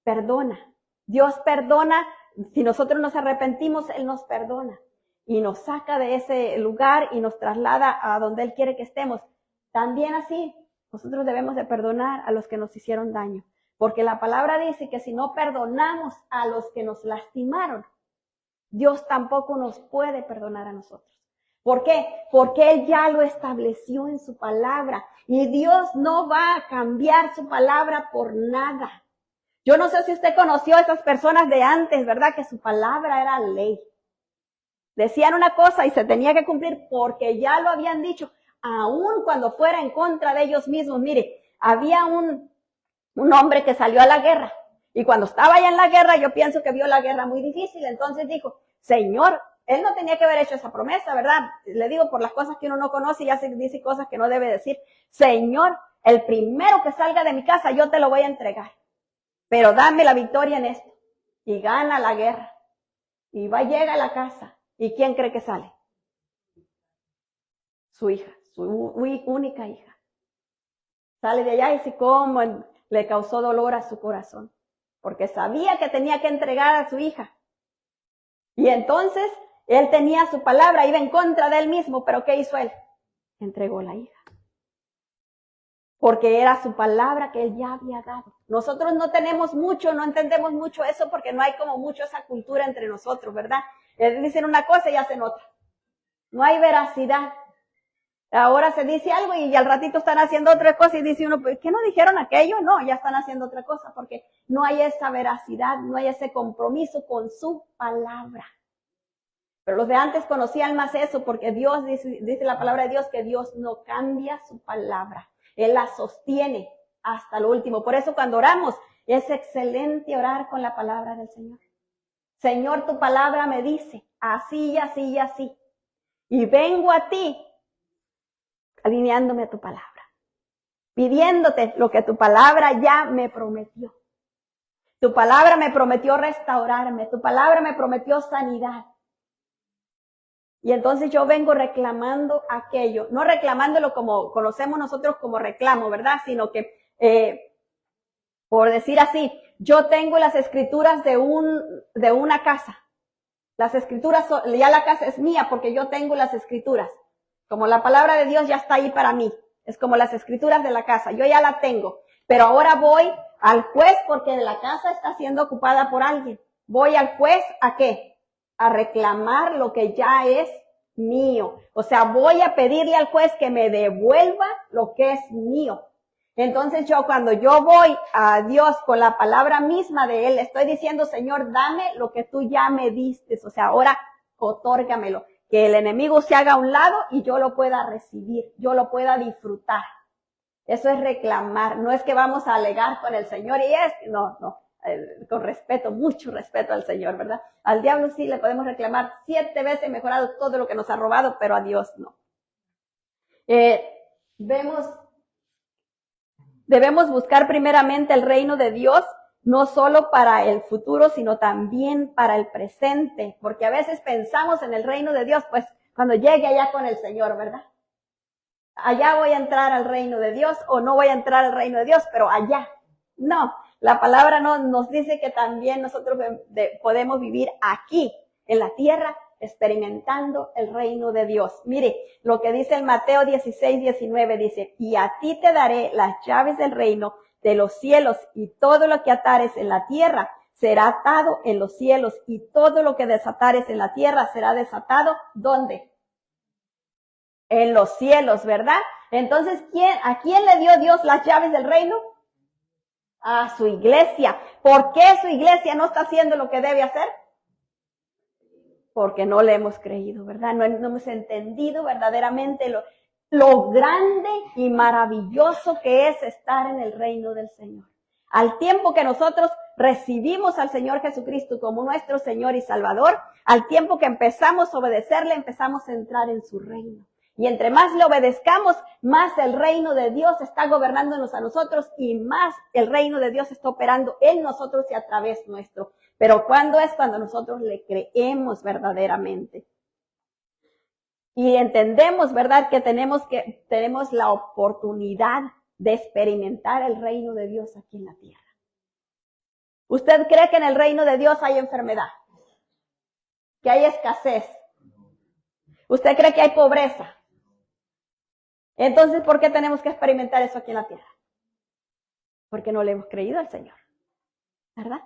perdona. Dios perdona. Si nosotros nos arrepentimos, Él nos perdona. Y nos saca de ese lugar y nos traslada a donde Él quiere que estemos. También así, nosotros debemos de perdonar a los que nos hicieron daño. Porque la palabra dice que si no perdonamos a los que nos lastimaron, Dios tampoco nos puede perdonar a nosotros. ¿Por qué? Porque Él ya lo estableció en su palabra. Y Dios no va a cambiar su palabra por nada. Yo no sé si usted conoció a esas personas de antes, ¿verdad? Que su palabra era ley. Decían una cosa y se tenía que cumplir porque ya lo habían dicho, aun cuando fuera en contra de ellos mismos. Mire, había un hombre que salió a la guerra y cuando estaba allá en la guerra, yo pienso que vio la guerra muy difícil, entonces dijo, Señor, él no tenía que haber hecho esa promesa, ¿verdad? Le digo por las cosas que uno no conoce y ya se dice cosas que no debe decir. Señor, el primero que salga de mi casa yo te lo voy a entregar, pero dame la victoria en esto. Y gana la guerra y llega a la casa. ¿Y quién cree que sale? Su hija, su única hija. Sale de allá y dice cómo le causó dolor a su corazón, porque sabía que tenía que entregar a su hija. Y entonces él tenía su palabra, iba en contra de él mismo, pero ¿qué hizo él? Entregó la hija. Porque era su palabra que él ya había dado. Nosotros no tenemos mucho, no entendemos mucho eso porque no hay como mucho esa cultura entre nosotros, ¿verdad? Dicen una cosa y hacen otra. No hay veracidad. Ahora se dice algo y al ratito están haciendo otra cosa y dice uno, ¿por qué no dijeron aquello? No, ya están haciendo otra cosa porque no hay esa veracidad, no hay ese compromiso con su palabra. Pero los de antes conocían más eso porque Dios, dice la palabra de Dios, que Dios no cambia su palabra. Él la sostiene hasta lo último. Por eso cuando oramos, es excelente orar con la palabra del Señor. Señor, tu palabra me dice así y así y así. Y vengo a ti alineándome a tu palabra, pidiéndote lo que tu palabra ya me prometió. Tu palabra me prometió restaurarme, tu palabra me prometió sanidad. Y entonces yo vengo reclamando aquello, no reclamándolo como conocemos nosotros como reclamo, ¿verdad? Sino que, por decir así, yo tengo las escrituras de una casa. Las escrituras, ya la casa es mía porque yo tengo las escrituras. Como la palabra de Dios ya está ahí para mí. Es como las escrituras de la casa, yo ya la tengo. Pero ahora voy al juez porque la casa está siendo ocupada por alguien. Voy al juez, ¿a qué? A reclamar lo que ya es mío. O sea, voy a pedirle al juez que me devuelva lo que es mío. Entonces cuando yo voy a Dios con la palabra misma de Él, le estoy diciendo, Señor, dame lo que tú ya me diste. O sea, ahora otórgamelo. Que el enemigo se haga a un lado y yo lo pueda recibir, yo lo pueda disfrutar. Eso es reclamar. No es que vamos a alegar con el Señor no. Con respeto, mucho respeto al Señor, ¿verdad? Al diablo sí le podemos reclamar 7 veces mejorado todo lo que nos ha robado, pero a Dios no. Debemos buscar primeramente el reino de Dios, no solo para el futuro, sino también para el presente, porque a veces pensamos en el reino de Dios, pues cuando llegue allá con el Señor, ¿verdad? Allá voy a entrar al reino de Dios o no voy a entrar al reino de Dios, pero allá. No. La palabra nos dice que también nosotros podemos vivir aquí, en la tierra, experimentando el reino de Dios. Mire, lo que dice el Mateo 16:19, dice, y a ti te daré las llaves del reino de los cielos, y todo lo que atares en la tierra será atado en los cielos, y todo lo que desatares en la tierra será desatado, ¿dónde? En los cielos, ¿verdad? Entonces, ¿a quién le dio Dios las llaves del reino? A su iglesia. ¿Por qué su iglesia no está haciendo lo que debe hacer? Porque no le hemos creído, ¿verdad? No hemos entendido verdaderamente lo grande y maravilloso que es estar en el reino del Señor. Al tiempo que nosotros recibimos al Señor Jesucristo como nuestro Señor y Salvador, al tiempo que empezamos a obedecerle, empezamos a entrar en su reino. Y entre más le obedezcamos, más el reino de Dios está gobernándonos a nosotros y más el reino de Dios está operando en nosotros y a través nuestro. Pero ¿cuándo es? Cuando nosotros le creemos verdaderamente. Y entendemos, ¿verdad?, que tenemos la oportunidad de experimentar el reino de Dios aquí en la tierra. ¿Usted cree que en el reino de Dios hay enfermedad? ¿Que hay escasez? ¿Usted cree que hay pobreza? Entonces, ¿por qué tenemos que experimentar eso aquí en la tierra? Porque no le hemos creído al Señor, ¿verdad?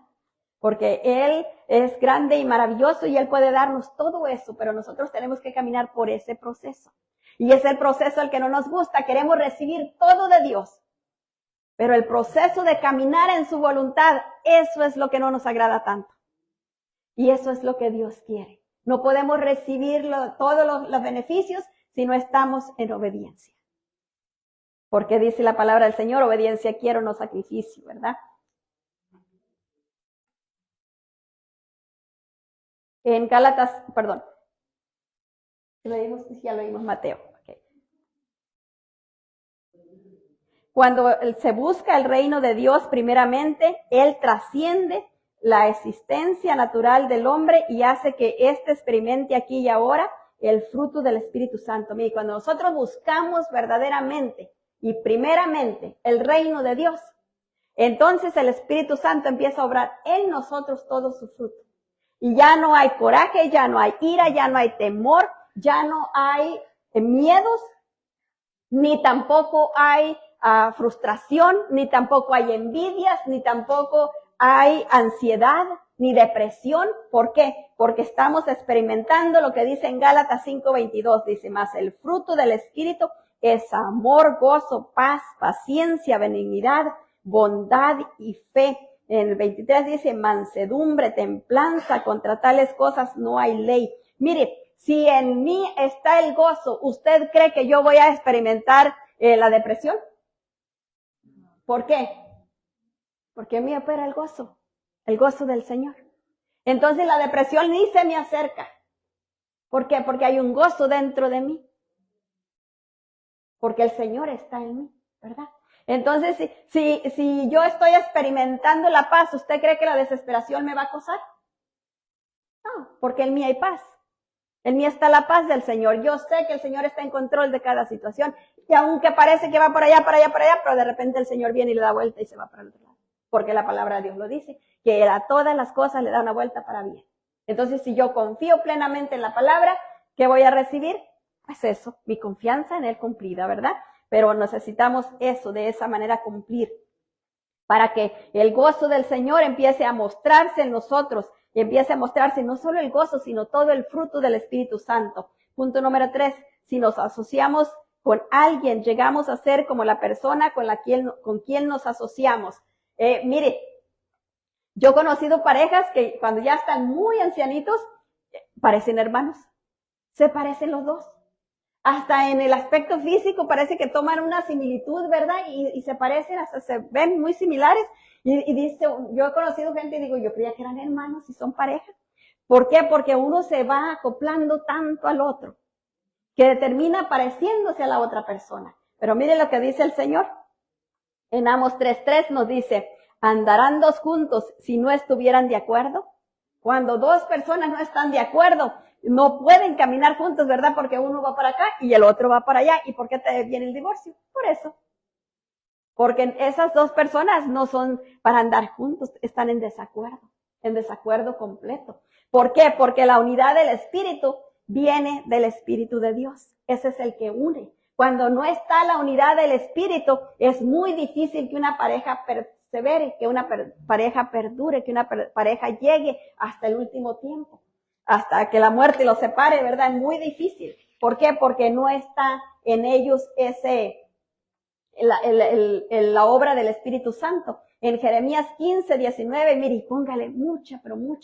Porque Él es grande y maravilloso y Él puede darnos todo eso, pero nosotros tenemos que caminar por ese proceso. Y es el proceso el que no nos gusta, queremos recibir todo de Dios. Pero el proceso de caminar en su voluntad, eso es lo que no nos agrada tanto. Y eso es lo que Dios quiere. No podemos recibir todos los beneficios si no estamos en obediencia. Porque dice la palabra del Señor, obediencia quiero, no sacrificio, ¿verdad? En Gálatas, perdón. Ya lo vimos Mateo. Okay. Cuando se busca el reino de Dios primeramente, Él trasciende la existencia natural del hombre y hace que éste experimente aquí y ahora el fruto del Espíritu Santo. Mire, cuando nosotros buscamos verdaderamente y primeramente el reino de Dios, entonces el Espíritu Santo empieza a obrar en nosotros todo su fruto. Y ya no hay coraje, ya no hay ira, ya no hay temor, ya no hay miedos, ni tampoco hay frustración, ni tampoco hay envidias, ni tampoco hay ansiedad, ni depresión. ¿Por qué? Porque estamos experimentando lo que dice en Gálatas 5:22, dice, más el fruto del Espíritu es amor, gozo, paz, paciencia, benignidad, bondad y fe. En el 23 dice mansedumbre, templanza, contra tales cosas no hay ley. Mire, si en mí está el gozo, ¿usted cree que yo voy a experimentar la depresión? ¿Por qué? Porque en mí opera el gozo del Señor. Entonces la depresión ni se me acerca. ¿Por qué? Porque hay un gozo dentro de mí. Porque el Señor está en mí, ¿verdad? Entonces, si yo estoy experimentando la paz, ¿usted cree que la desesperación me va a acosar? No, porque en mí hay paz. En mí está la paz del Señor. Yo sé que el Señor está en control de cada situación. Y aunque parece que va para allá, pero de repente el Señor viene y le da vuelta y se va para el otro lado. Porque la palabra de Dios lo dice, que a todas las cosas le da una vuelta para bien. Entonces, si yo confío plenamente en la palabra, ¿qué voy a recibir? Pues eso, mi confianza en Él cumplida, ¿verdad? Pero necesitamos eso, de esa manera cumplir, para que el gozo del Señor empiece a mostrarse en nosotros, y empiece a mostrarse no solo el gozo, sino todo el fruto del Espíritu Santo. Punto número 3, si nos asociamos con alguien, llegamos a ser como la persona con quien nos asociamos. Mire, yo he conocido parejas que cuando ya están muy ancianitos, parecen hermanos, se parecen los dos. Hasta en el aspecto físico parece que toman una similitud, ¿verdad? Y se parecen, hasta se ven muy similares. Y dice, yo he conocido gente y digo, yo creía que eran hermanos y son pareja. ¿Por qué? Porque uno se va acoplando tanto al otro, que termina pareciéndose a la otra persona. Pero mire lo que dice el Señor. En Amos 3:3 nos dice, ¿andarán dos juntos si no estuvieran de acuerdo? Cuando dos personas no están de acuerdo, no pueden caminar juntos, ¿verdad? Porque uno va para acá y el otro va para allá. ¿Y por qué te viene el divorcio? Por eso. Porque esas dos personas no son para andar juntos, están en desacuerdo completo. ¿Por qué? Porque la unidad del Espíritu viene del Espíritu de Dios. Ese es el que une. Cuando no está la unidad del Espíritu, es muy difícil que una pareja persevere, que una pareja perdure, que una pareja llegue hasta el último tiempo, hasta que la muerte los separe, ¿verdad? Es muy difícil. ¿Por qué? Porque no está en ellos la obra del Espíritu Santo. En Jeremías 15:19, mire, póngale mucha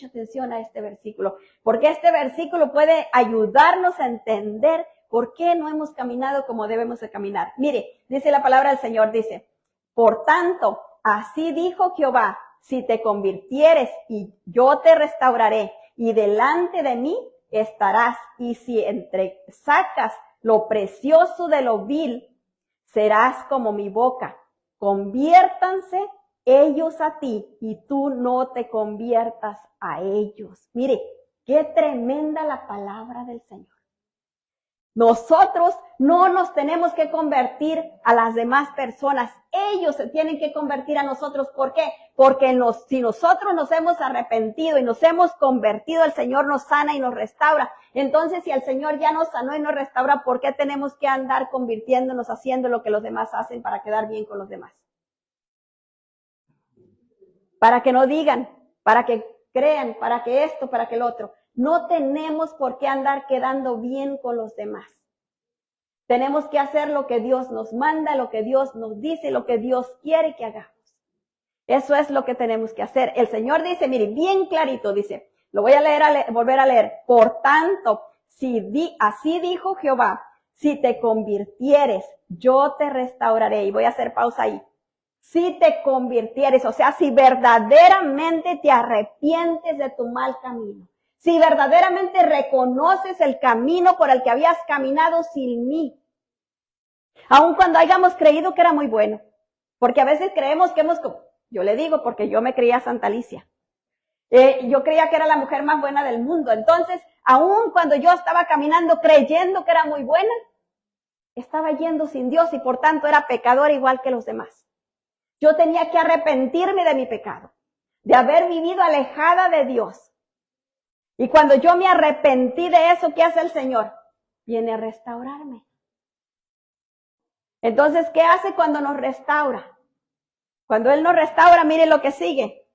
atención a este versículo, porque este versículo puede ayudarnos a entender por qué no hemos caminado como debemos de caminar. Mire, dice la palabra del Señor, dice, por tanto, así dijo Jehová, si te convirtieres y yo te restauraré y delante de mí estarás. Y si sacas lo precioso de lo vil, serás como mi boca. Conviértanse ellos a ti y tú no te conviertas a ellos. Mire, qué tremenda la palabra del Señor. Nosotros no nos tenemos que convertir a las demás personas. Ellos se tienen que convertir a nosotros. ¿Por qué? Porque si nosotros nos hemos arrepentido y nos hemos convertido, el Señor nos sana y nos restaura. Entonces, si el Señor ya nos sanó y nos restaura, ¿por qué tenemos que andar convirtiéndonos, haciendo lo que los demás hacen para quedar bien con los demás? Para que no digan, para que crean, para que esto, para que lo otro. No tenemos por qué andar quedando bien con los demás. Tenemos que hacer lo que Dios nos manda, lo que Dios nos dice, lo que Dios quiere que hagamos. Eso es lo que tenemos que hacer. El Señor dice, mire, bien clarito, dice, lo voy a leer, volver a leer. Por tanto, así dijo Jehová, si te convirtieres, yo te restauraré. Y voy a hacer pausa ahí. Si te convirtieres, o sea, si verdaderamente te arrepientes de tu mal camino. Si verdaderamente reconoces el camino por el que habías caminado sin mí. Aun cuando hayamos creído que era muy bueno. Porque a veces creemos que yo le digo porque yo me creía Santa Alicia. Yo creía que era la mujer más buena del mundo. Entonces, aun cuando yo estaba caminando creyendo que era muy buena, estaba yendo sin Dios y por tanto era pecadora igual que los demás. Yo tenía que arrepentirme de mi pecado, de haber vivido alejada de Dios. Y cuando yo me arrepentí de eso, ¿qué hace el Señor? Viene a restaurarme. Entonces, ¿qué hace cuando nos restaura? Cuando Él nos restaura, mire lo que sigue.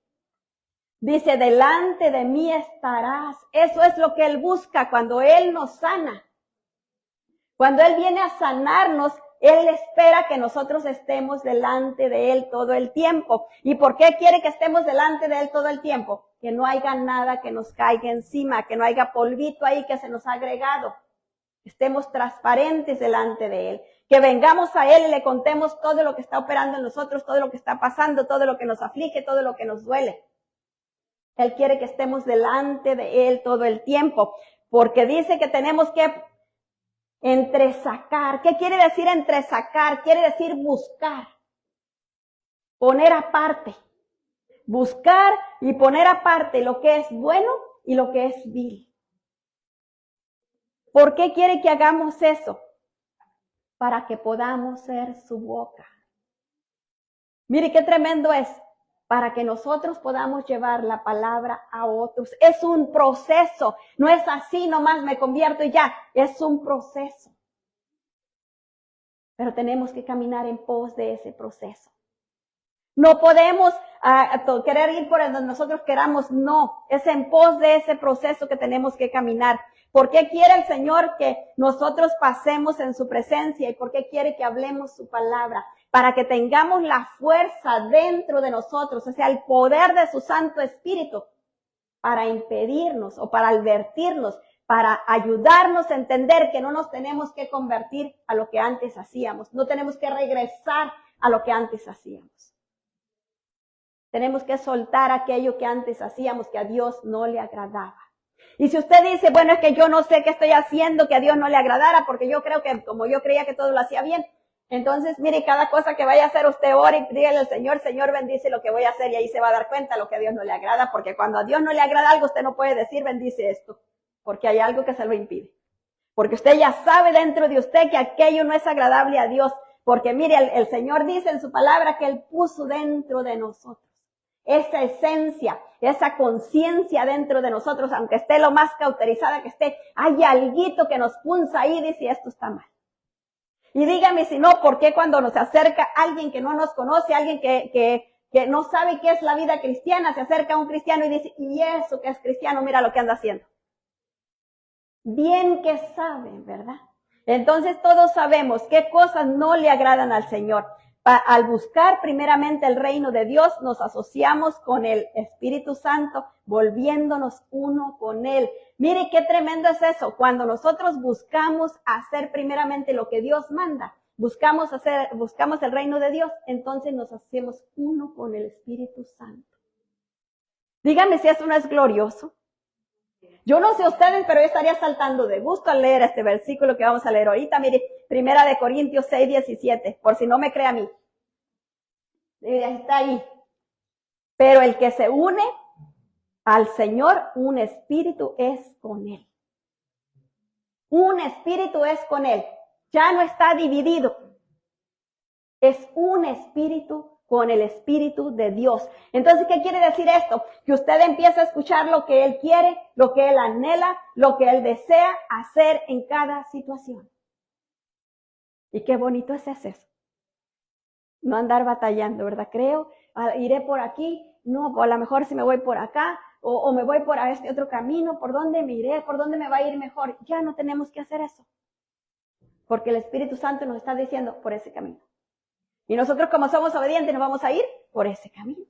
Dice, delante de mí estarás. Eso es lo que Él busca cuando Él nos sana. Cuando Él viene a sanarnos, Él espera que nosotros estemos delante de Él todo el tiempo. ¿Y por qué quiere que estemos delante de Él todo el tiempo? Que no haya nada que nos caiga encima, que no haya polvito ahí que se nos ha agregado. Estemos transparentes delante de Él. Que vengamos a Él y le contemos todo lo que está operando en nosotros, todo lo que está pasando, todo lo que nos aflige, todo lo que nos duele. Él quiere que estemos delante de Él todo el tiempo. Porque dice que tenemos que entresacar. ¿Qué quiere decir entresacar? Quiere decir buscar. Poner aparte. Buscar y poner aparte lo que es bueno y lo que es vil. ¿Por qué quiere que hagamos eso? Para que podamos ser su boca. Mire qué tremendo es. Para que nosotros podamos llevar la palabra a otros. Es un proceso. No es así nomás me convierto y ya. Es un proceso. Pero tenemos que caminar en pos de ese proceso. No podemos querer ir por donde nosotros queramos. No, es en pos de ese proceso que tenemos que caminar. ¿Por qué quiere el Señor que nosotros pasemos en su presencia? ¿Y por qué quiere que hablemos su palabra? Para que tengamos la fuerza dentro de nosotros, o sea, el poder de su Santo Espíritu, para impedirnos o para advertirnos, para ayudarnos a entender que no nos tenemos que convertir a lo que antes hacíamos. No tenemos que regresar a lo que antes hacíamos. Tenemos que soltar aquello que antes hacíamos, que a Dios no le agradaba. Y si usted dice, bueno, es que yo no sé qué estoy haciendo que a Dios no le agradara, porque yo creo que como yo creía que todo lo hacía bien, entonces mire, cada cosa que vaya a hacer usted ore y dígale al Señor, Señor bendice lo que voy a hacer, y ahí se va a dar cuenta lo que a Dios no le agrada, porque cuando a Dios no le agrada algo, usted no puede decir bendice esto, porque hay algo que se lo impide. Porque usted ya sabe dentro de usted que aquello no es agradable a Dios, porque mire, el Señor dice en su palabra que Él puso dentro de nosotros esa esencia, esa conciencia dentro de nosotros, aunque esté lo más cauterizada que esté, hay alguito que nos punza ahí y dice esto está mal. Y dígame si no, ¿por qué cuando nos acerca alguien que no nos conoce, alguien que no sabe qué es la vida cristiana, se acerca a un cristiano y dice, y eso que es cristiano, mira lo que anda haciendo? Bien que saben, ¿verdad? Entonces todos sabemos qué cosas no le agradan al Señor. Al buscar primeramente el reino de Dios, nos asociamos con el Espíritu Santo, volviéndonos uno con Él. Mire qué tremendo es eso. Cuando nosotros buscamos hacer primeramente lo que Dios manda, buscamos el reino de Dios, entonces nos hacemos uno con el Espíritu Santo. Díganme si eso no es glorioso. Yo no sé ustedes, pero yo estaría saltando de gusto al leer este versículo que vamos a leer ahorita. Mire, 1 Corintios 6:17, por si no me cree a mí. Mire, está ahí. Pero el que se une al Señor, un espíritu es con Él. Un espíritu es con Él. Ya no está dividido. Es un espíritu con el Espíritu de Dios. Entonces, ¿qué quiere decir esto? Que usted empieza a escuchar lo que Él quiere, lo que Él anhela, lo que Él desea hacer en cada situación. Y qué bonito es eso. No andar batallando, ¿verdad? Creo, iré por aquí, no, a lo mejor si me voy por acá, o me voy por este otro camino, ¿por dónde me iré? ¿Por dónde me va a ir mejor? Ya no tenemos que hacer eso. Porque el Espíritu Santo nos está diciendo por ese camino. Y nosotros, como somos obedientes, nos vamos a ir por ese camino,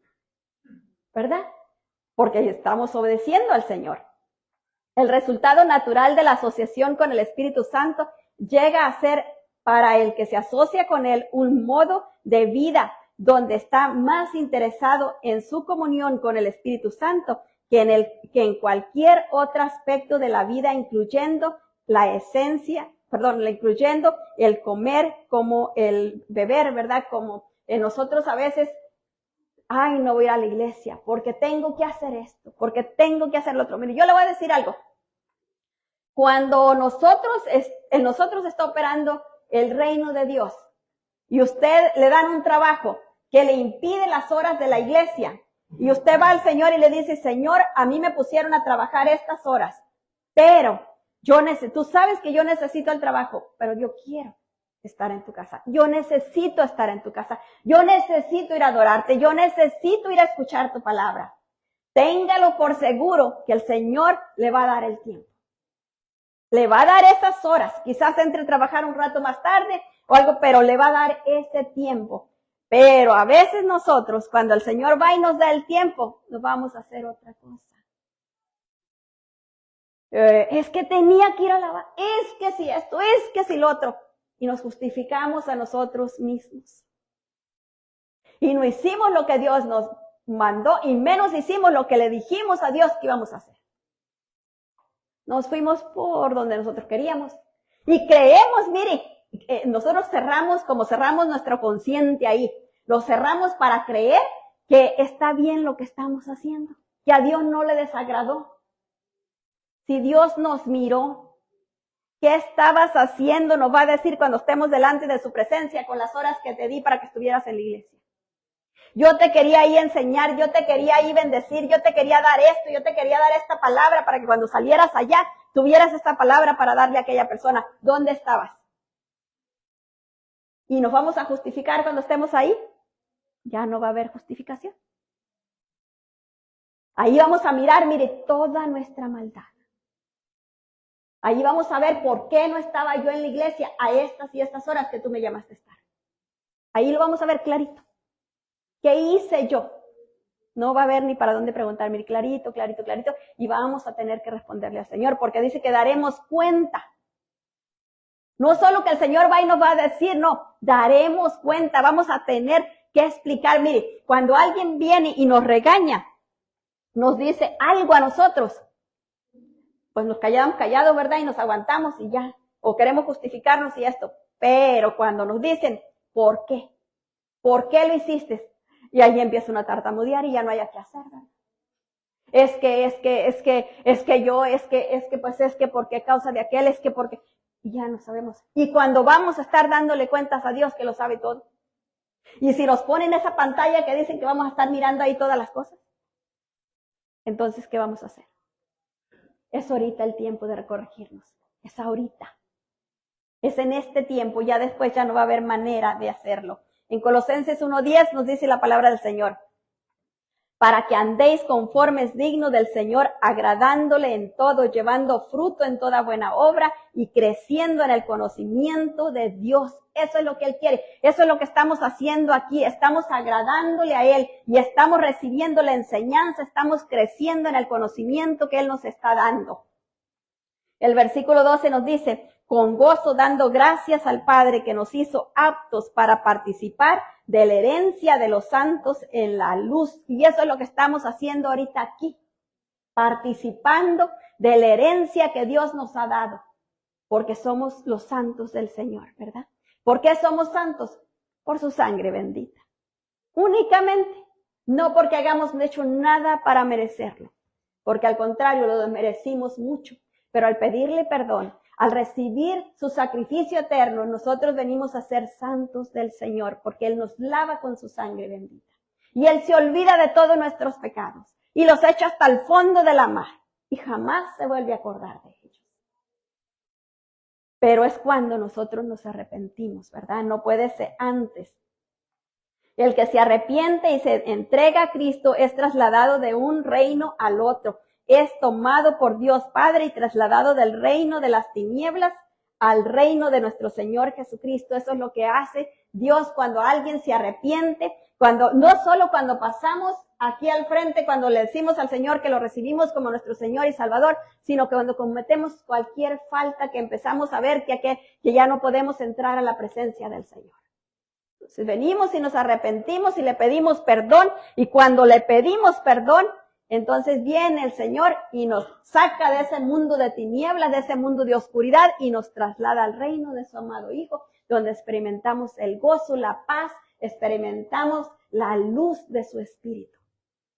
¿verdad? Porque estamos obedeciendo al Señor. El resultado natural de la asociación con el Espíritu Santo llega a ser para el que se asocia con Él un modo de vida donde está más interesado en su comunión con el Espíritu Santo que en cualquier otro aspecto de la vida, incluyendo incluyendo el comer como el beber, ¿verdad? Como nosotros a veces, no voy a ir a la iglesia porque tengo que hacer esto, porque tengo que hacer lo otro. Mire, yo le voy a decir algo. Cuando en nosotros está operando el reino de Dios y usted le dan un trabajo que le impide las horas de la iglesia y usted va al Señor y le dice, Señor, a mí me pusieron a trabajar estas horas, pero tú sabes que yo necesito el trabajo, pero yo quiero estar en tu casa. Yo necesito estar en tu casa. Yo necesito ir a adorarte. Yo necesito ir a escuchar tu palabra. Téngalo por seguro que el Señor le va a dar el tiempo. Le va a dar esas horas. Quizás entre a trabajar un rato más tarde o algo, pero le va a dar ese tiempo. Pero a veces nosotros, cuando el Señor va y nos da el tiempo, nos vamos a hacer otra cosa. Es que tenía que ir a lavar, es que si esto, es que si lo otro. Y nos justificamos a nosotros mismos. Y no hicimos lo que Dios nos mandó y menos hicimos lo que le dijimos a Dios que íbamos a hacer. Nos fuimos por donde nosotros queríamos. Y creemos, mire, nosotros cerramos como cerramos nuestro consciente ahí. Lo cerramos para creer que está bien lo que estamos haciendo, que a Dios no le desagradó. Si Dios nos miró, ¿qué estabas haciendo? Nos va a decir cuando estemos delante de su presencia con las horas que te di para que estuvieras en la iglesia. Yo te quería ahí enseñar, yo te quería ahí bendecir, yo te quería dar esto, yo te quería dar esta palabra para que cuando salieras allá tuvieras esta palabra para darle a aquella persona. ¿Dónde estabas? ¿Y nos vamos a justificar cuando estemos ahí? Ya no va a haber justificación. Ahí vamos a mirar, mire, toda nuestra maldad. Ahí vamos a ver por qué no estaba yo en la iglesia a estas y estas horas que tú me llamaste a estar. Ahí lo vamos a ver clarito. ¿Qué hice yo? No va a haber ni para dónde preguntar, mire, clarito, clarito, clarito. Y vamos a tener que responderle al Señor porque dice que daremos cuenta. No solo que el Señor va y nos va a decir, no, daremos cuenta, vamos a tener que explicar. Mire, cuando alguien viene y nos regaña, nos dice algo a nosotros, pues nos quedamos callados, ¿verdad? Y nos aguantamos y ya. O queremos justificarnos y esto. Pero cuando nos dicen, ¿por qué? ¿Por qué lo hiciste? Y ahí empieza una tartamudear y ya no hay qué hacer, ¿verdad? Es que, ¿por qué causa de aquel? Es que porque, y ya no sabemos. Y cuando vamos a estar dándole cuentas a Dios que lo sabe todo. Y si nos ponen esa pantalla que dicen que vamos a estar mirando ahí todas las cosas, entonces, ¿qué vamos a hacer? Es ahorita el tiempo de corregirnos. Es ahorita. Es en este tiempo. Ya después ya no va a haber manera de hacerlo. En Colosenses 1:10 nos dice la palabra del Señor. Para que andéis conformes dignos del Señor, agradándole en todo, llevando fruto en toda buena obra y creciendo en el conocimiento de Dios. Eso es lo que Él quiere. Eso es lo que estamos haciendo aquí. Estamos agradándole a Él y estamos recibiendo la enseñanza. Estamos creciendo en el conocimiento que Él nos está dando. El versículo 12 nos dice, con gozo dando gracias al Padre que nos hizo aptos para participar de la herencia de los santos en la luz. Y eso es lo que estamos haciendo ahorita aquí, participando de la herencia que Dios nos ha dado, porque somos los santos del Señor, ¿verdad? ¿Por qué somos santos? Por su sangre bendita. Únicamente, no porque hayamos hecho nada para merecerlo, porque al contrario, lo merecimos mucho, pero al pedirle perdón, al recibir su sacrificio eterno, nosotros venimos a ser santos del Señor, porque Él nos lava con su sangre bendita. Y Él se olvida de todos nuestros pecados y los echa hasta el fondo de la mar y jamás se vuelve a acordar de ellos. Pero es cuando nosotros nos arrepentimos, ¿verdad? No puede ser antes. El que se arrepiente y se entrega a Cristo es trasladado de un reino al otro. Es tomado por Dios Padre y trasladado del reino de las tinieblas al reino de nuestro Señor Jesucristo. Eso es lo que hace Dios cuando alguien se arrepiente, no solo cuando pasamos aquí al frente, cuando le decimos al Señor que lo recibimos como nuestro Señor y Salvador, sino que cuando cometemos cualquier falta que empezamos a ver que ya no podemos entrar a la presencia del Señor. Entonces venimos y nos arrepentimos y le pedimos perdón, y cuando le pedimos perdón, entonces viene el Señor y nos saca de ese mundo de tinieblas, de ese mundo de oscuridad, y nos traslada al reino de su amado Hijo, donde experimentamos el gozo, la paz, experimentamos la luz de su Espíritu,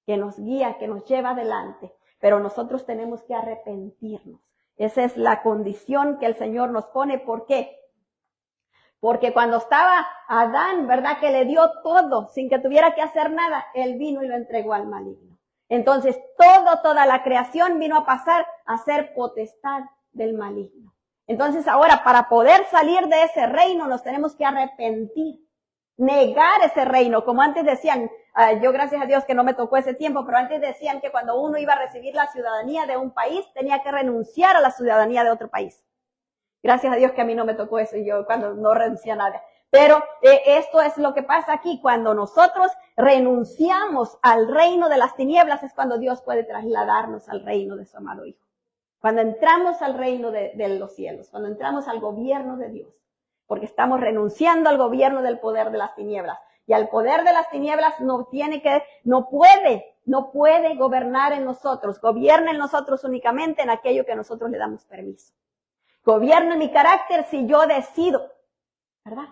que nos guía, que nos lleva adelante. Pero nosotros tenemos que arrepentirnos. Esa es la condición que el Señor nos pone. ¿Por qué? Porque cuando estaba Adán, ¿verdad? Que le dio todo, sin que tuviera que hacer nada, Él vino y lo entregó al maligno. Entonces, toda la creación vino a pasar a ser potestad del maligno. Entonces, ahora, para poder salir de ese reino, nos tenemos que arrepentir, negar ese reino. Como antes decían, yo gracias a Dios que no me tocó ese tiempo, pero antes decían que cuando uno iba a recibir la ciudadanía de un país, tenía que renunciar a la ciudadanía de otro país. Gracias a Dios que a mí no me tocó eso, y yo cuando no renuncié a nada. Pero esto es lo que pasa aquí. Cuando nosotros renunciamos al reino de las tinieblas es cuando Dios puede trasladarnos al reino de su amado Hijo. Cuando entramos al reino de los cielos, cuando entramos al gobierno de Dios, porque estamos renunciando al gobierno del poder de las tinieblas. Y al poder de las tinieblas no puede gobernar en nosotros. Gobierna en nosotros únicamente en aquello que nosotros le damos permiso. Gobierna mi carácter si yo decido, ¿verdad?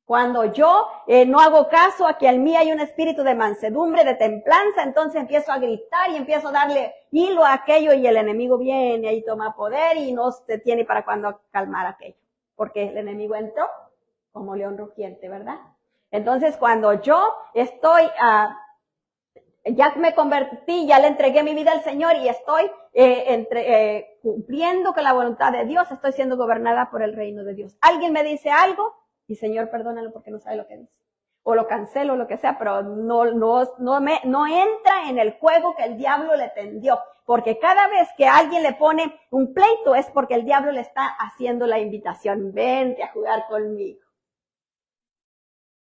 Cuando yo no hago caso a que en mí hay un espíritu de mansedumbre, de templanza, entonces empiezo a gritar y empiezo a darle hilo a aquello, y el enemigo viene y toma poder y no se tiene para cuando calmar aquello. Porque el enemigo entró como león rugiente, ¿verdad? Entonces cuando yo estoy ya me convertí, ya le entregué mi vida al Señor y estoy cumpliendo con la voluntad de Dios, estoy siendo gobernada por el reino de Dios. Alguien me dice algo y Señor, perdónalo porque no sabe lo que dice. O lo cancelo, o lo que sea, pero no entra en el juego que el diablo le tendió. Porque cada vez que alguien le pone un pleito es porque el diablo le está haciendo la invitación. Vente a jugar conmigo.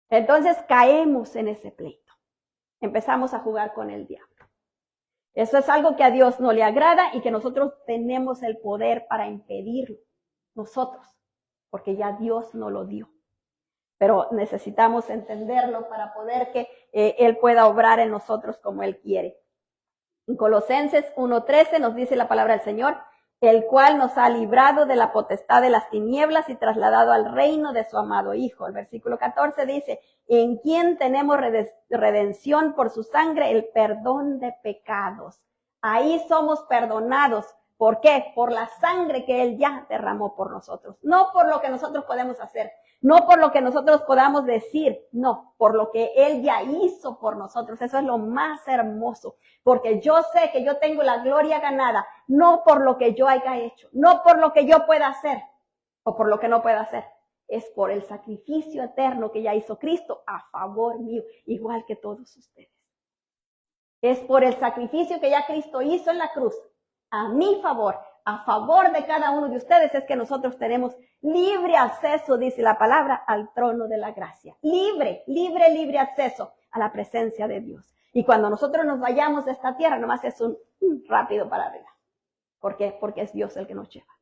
Entonces caemos en ese pleito. Empezamos a jugar con el diablo. Eso es algo que a Dios no le agrada y que nosotros tenemos el poder para impedirlo. Nosotros, porque ya Dios nos lo dio. Pero necesitamos entenderlo para poder que Él pueda obrar en nosotros como Él quiere. En Colosenses 1:13 nos dice la palabra del Señor, el cual nos ha librado de la potestad de las tinieblas y trasladado al reino de su amado Hijo. El versículo 14 dice, en quien tenemos redención por su sangre, el perdón de pecados. Ahí somos perdonados. ¿Por qué? Por la sangre que Él ya derramó por nosotros. No por lo que nosotros podemos hacer. No por lo que nosotros podamos decir, no, por lo que Él ya hizo por nosotros. Eso es lo más hermoso, porque yo sé que yo tengo la gloria ganada, no por lo que yo haya hecho, no por lo que yo pueda hacer o por lo que no pueda hacer. Es por el sacrificio eterno que ya hizo Cristo a favor mío, igual que todos ustedes. Es por el sacrificio que ya Cristo hizo en la cruz, a mi favor, a favor de cada uno de ustedes, es que nosotros tenemos libre acceso, dice la palabra, al trono de la gracia. Libre acceso a la presencia de Dios. Y cuando nosotros nos vayamos de esta tierra, nomás es un rápido para arriba. ¿Por qué? Porque es Dios el que nos lleva.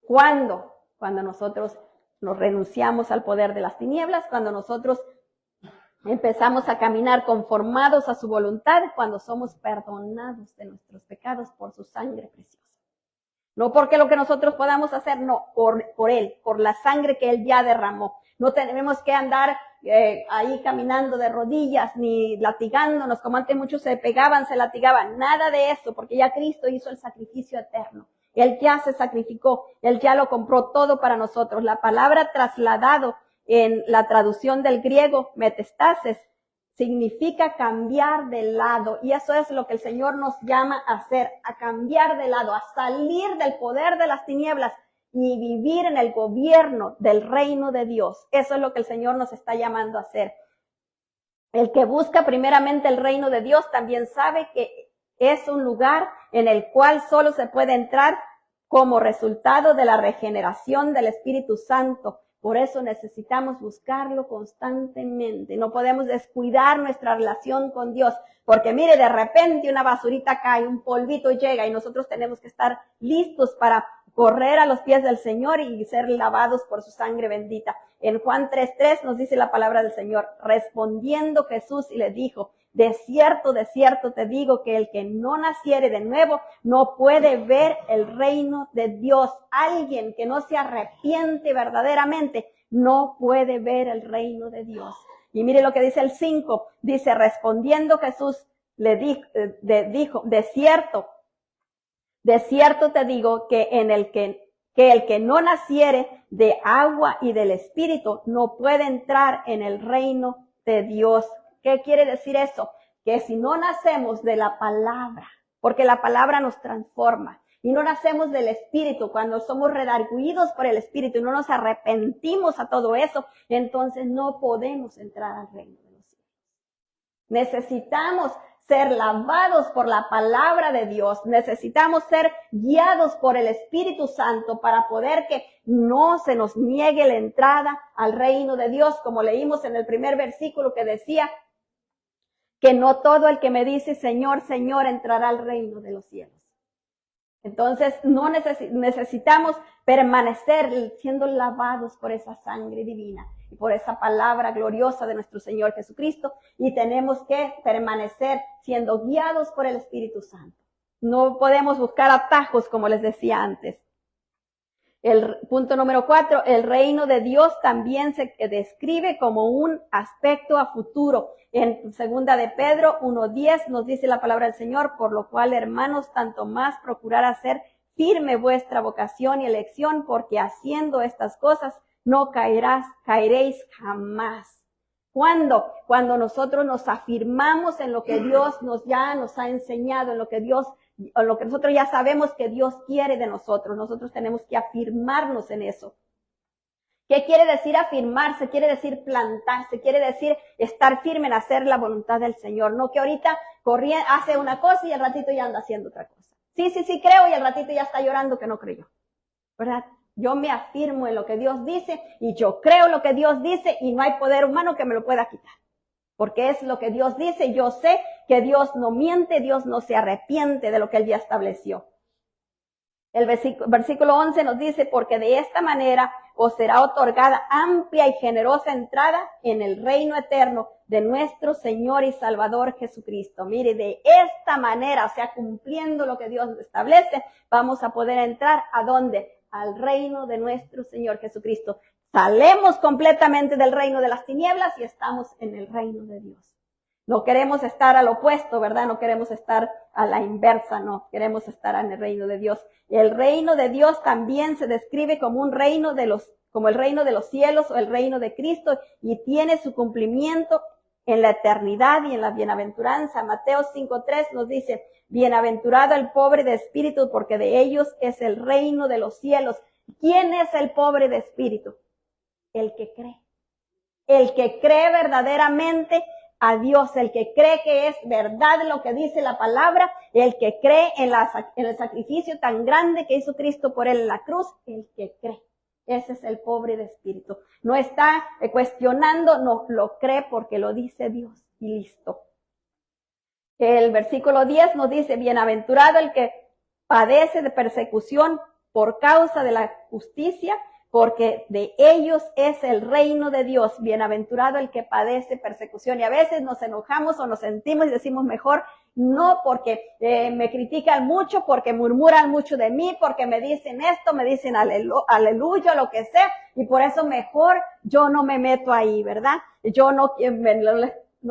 ¿Cuándo? Cuando nosotros Nos renunciamos al poder de las tinieblas cuando nosotros empezamos a caminar conformados a su voluntad, cuando somos perdonados de nuestros pecados por su sangre preciosa. No porque lo que nosotros podamos hacer, no, por Él, por la sangre que Él ya derramó. No tenemos que andar ahí caminando de rodillas, ni latigándonos, como antes muchos se pegaban, se latigaban. Nada de eso, porque ya Cristo hizo el sacrificio eterno. Él ya se sacrificó, Él ya lo compró todo para nosotros. La palabra trasladado en la traducción del griego, metastasis, significa cambiar de lado, y eso es lo que el Señor nos llama a hacer, a cambiar de lado, a salir del poder de las tinieblas y vivir en el gobierno del reino de Dios. Eso es lo que el Señor nos está llamando a hacer. El que busca primeramente el reino de Dios también sabe que es un lugar en el cual solo se puede entrar como resultado de la regeneración del Espíritu Santo. Por eso necesitamos buscarlo constantemente. No podemos descuidar nuestra relación con Dios. Porque mire, de repente una basurita cae, un polvito llega y nosotros tenemos que estar listos para correr a los pies del Señor y ser lavados por su sangre bendita. En Juan 3:3 nos dice la palabra del Señor. Respondiendo Jesús y le dijo: de cierto te digo que el que no naciere de nuevo no puede ver el reino de Dios. Alguien que no se arrepiente verdaderamente no puede ver el reino de Dios. Y mire lo que dice el 5. Dice, respondiendo Jesús le dijo, de cierto te digo que el que no naciere de agua y del Espíritu no puede entrar en el reino de Dios. ¿Qué quiere decir eso? Que si no nacemos de la palabra, porque la palabra nos transforma, y no nacemos del Espíritu, cuando somos redarguidos por el Espíritu y no nos arrepentimos a todo eso, entonces no podemos entrar al reino de los cielos. Necesitamos ser lavados por la palabra de Dios. Necesitamos ser guiados por el Espíritu Santo para poder que no se nos niegue la entrada al reino de Dios, como leímos en el primer versículo que decía que no todo el que me dice Señor, Señor entrará al reino de los cielos. Entonces no necesitamos permanecer siendo lavados por esa sangre divina y por esa palabra gloriosa de nuestro Señor Jesucristo, y tenemos que permanecer siendo guiados por el Espíritu Santo. No podemos buscar atajos, como les decía antes. El punto número 4, el reino de Dios también se describe como un aspecto a futuro. En segunda de Pedro 1:10 nos dice la palabra del Señor: por lo cual, hermanos, tanto más procurar hacer firme vuestra vocación y elección, porque haciendo estas cosas no caeréis jamás. ¿Cuándo? Cuando nosotros nos afirmamos en lo que Dios ya nos ha enseñado, en lo que nosotros ya sabemos que Dios quiere de nosotros. Nosotros tenemos que afirmarnos en eso. ¿Qué quiere decir afirmarse? Quiere decir plantarse, quiere decir estar firme en hacer la voluntad del Señor. No que ahorita hace una cosa y al ratito ya anda haciendo otra cosa. Sí, creo, y al ratito ya está llorando que no creyó. ¿Verdad? Yo me afirmo en lo que Dios dice y yo creo lo que Dios dice y no hay poder humano que me lo pueda quitar. Porque es lo que Dios dice. Yo sé que Dios no miente, Dios no se arrepiente de lo que Él ya estableció. El versículo 11 nos dice: porque de esta manera os será otorgada amplia y generosa entrada en el reino eterno de nuestro Señor y Salvador Jesucristo. Mire, de esta manera, o sea, cumpliendo lo que Dios establece, vamos a poder entrar ¿a dónde? Al reino de nuestro Señor Jesucristo. Salemos completamente del reino de las tinieblas y estamos en el reino de Dios. No queremos estar al opuesto, ¿verdad? No queremos estar a la inversa, no. Queremos estar en el reino de Dios. El reino de Dios también se describe como como el reino de los cielos o el reino de Cristo, y tiene su cumplimiento en la eternidad y en la bienaventuranza. Mateo 5:3 nos dice: bienaventurado el pobre de espíritu, porque de ellos es el reino de los cielos. ¿Quién es el pobre de espíritu? El que cree. El que cree verdaderamente a Dios, el que cree que es verdad lo que dice la palabra, el que cree en el sacrificio tan grande que hizo Cristo por él en la cruz, el que cree. Ese es el pobre de espíritu. No está cuestionando, no, lo cree porque lo dice Dios y listo. El versículo 10 nos dice: bienaventurado el que padece de persecución por causa de la justicia, porque de ellos es el reino de Dios. Bienaventurado el que padece persecución. Y a veces nos enojamos o nos sentimos y decimos mejor, no, porque me critican mucho, porque murmuran mucho de mí, porque me dicen esto, me dicen aleluya, lo que sea, y por eso mejor yo no me meto ahí, ¿verdad? Yo no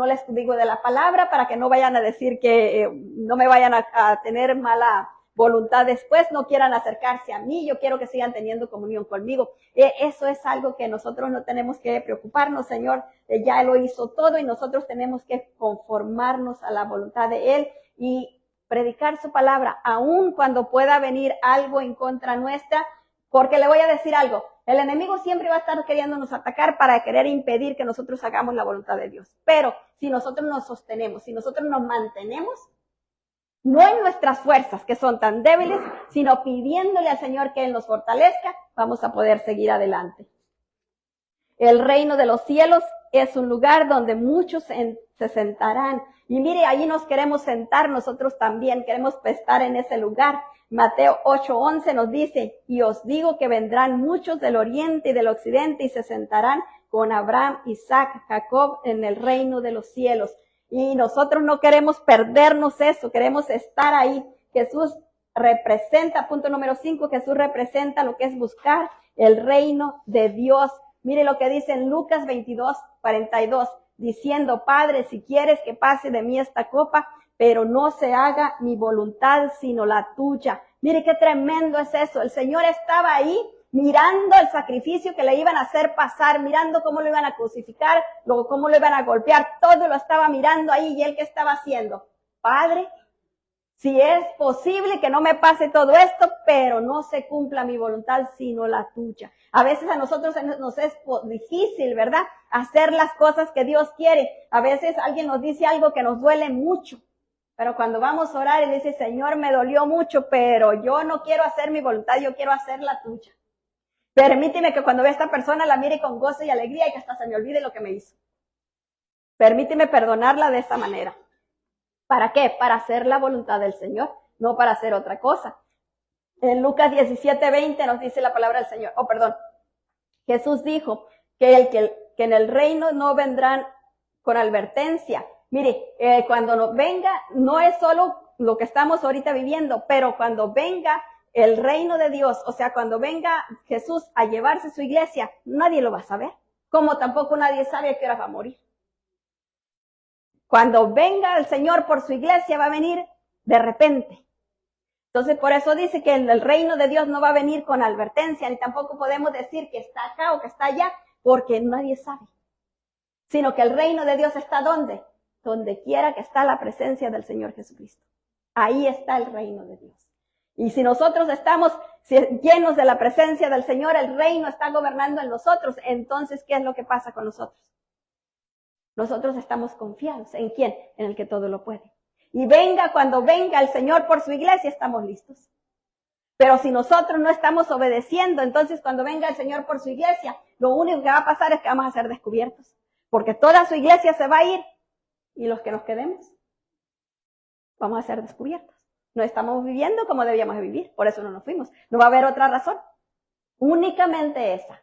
les digo de la palabra para que no vayan a decir que no me vayan a tener mala voluntad después, no quieran acercarse a mí, yo quiero que sigan teniendo comunión conmigo. Eso es algo que nosotros no tenemos que preocuparnos, Señor, ya lo hizo todo y nosotros tenemos que conformarnos a la voluntad de Él y predicar su palabra, aun cuando pueda venir algo en contra nuestra, porque le voy a decir algo, el enemigo siempre va a estar queriéndonos atacar para querer impedir que nosotros hagamos la voluntad de Dios, pero si nosotros nos sostenemos, si nosotros nos mantenemos, no en nuestras fuerzas, que son tan débiles, sino pidiéndole al Señor que Él nos fortalezca, vamos a poder seguir adelante. El reino de los cielos es un lugar donde muchos se sentarán. Y mire, allí nos queremos sentar nosotros también, queremos estar en ese lugar. Mateo 8:11 nos dice, y os digo que vendrán muchos del oriente y del occidente y se sentarán con Abraham, Isaac, Jacob en el reino de los cielos. Y nosotros no queremos perdernos eso, queremos estar ahí. Jesús representa, punto número 5, Jesús representa lo que es buscar el reino de Dios. Mire lo que dice en Lucas 22:42, diciendo, Padre, si quieres que pase de mí esta copa, pero no se haga mi voluntad, sino la tuya. Mire qué tremendo es eso. El Señor estaba ahí mirando el sacrificio que le iban a hacer pasar, mirando cómo lo iban a crucificar, luego cómo lo iban a golpear, todo lo estaba mirando ahí. ¿Y él qué estaba haciendo? Padre, si es posible que no me pase todo esto, pero no se cumpla mi voluntad, sino la tuya. A veces a nosotros nos es difícil, ¿verdad? Hacer las cosas que Dios quiere. A veces alguien nos dice algo que nos duele mucho. Pero cuando vamos a orar y dice, Señor, me dolió mucho, pero yo no quiero hacer mi voluntad, yo quiero hacer la tuya. Permíteme que cuando vea a esta persona la mire con gozo y alegría y que hasta se me olvide lo que me hizo. Permíteme perdonarla de esa manera. ¿Para qué? Para hacer la voluntad del Señor, no para hacer otra cosa. En Lucas 17:20 nos dice la palabra del Señor. Jesús dijo que en el reino no vendrán con advertencia. Mire, cuando nos venga, no es solo lo que estamos ahorita viviendo, pero cuando venga el reino de Dios, o sea, cuando venga Jesús a llevarse su iglesia, nadie lo va a saber, como tampoco nadie sabe a qué hora va a morir. Cuando venga el Señor por su iglesia, va a venir de repente. Entonces, por eso dice que el reino de Dios no va a venir con advertencia, ni tampoco podemos decir que está acá o que está allá, porque nadie sabe. Sino que el reino de Dios está ¿dónde? Donde quiera que está la presencia del Señor Jesucristo. Ahí está el reino de Dios. Y si nosotros estamos llenos de la presencia del Señor, el reino está gobernando en nosotros, entonces, ¿qué es lo que pasa con nosotros? Nosotros estamos confiados. ¿En quién? En el que todo lo puede. Y cuando venga el Señor por su iglesia, estamos listos. Pero si nosotros no estamos obedeciendo, entonces cuando venga el Señor por su iglesia, lo único que va a pasar es que vamos a ser descubiertos. Porque toda su iglesia se va a ir y los que nos quedemos vamos a ser descubiertos. No estamos viviendo como debíamos de vivir, por eso no nos fuimos. No va a haber otra razón, únicamente esa.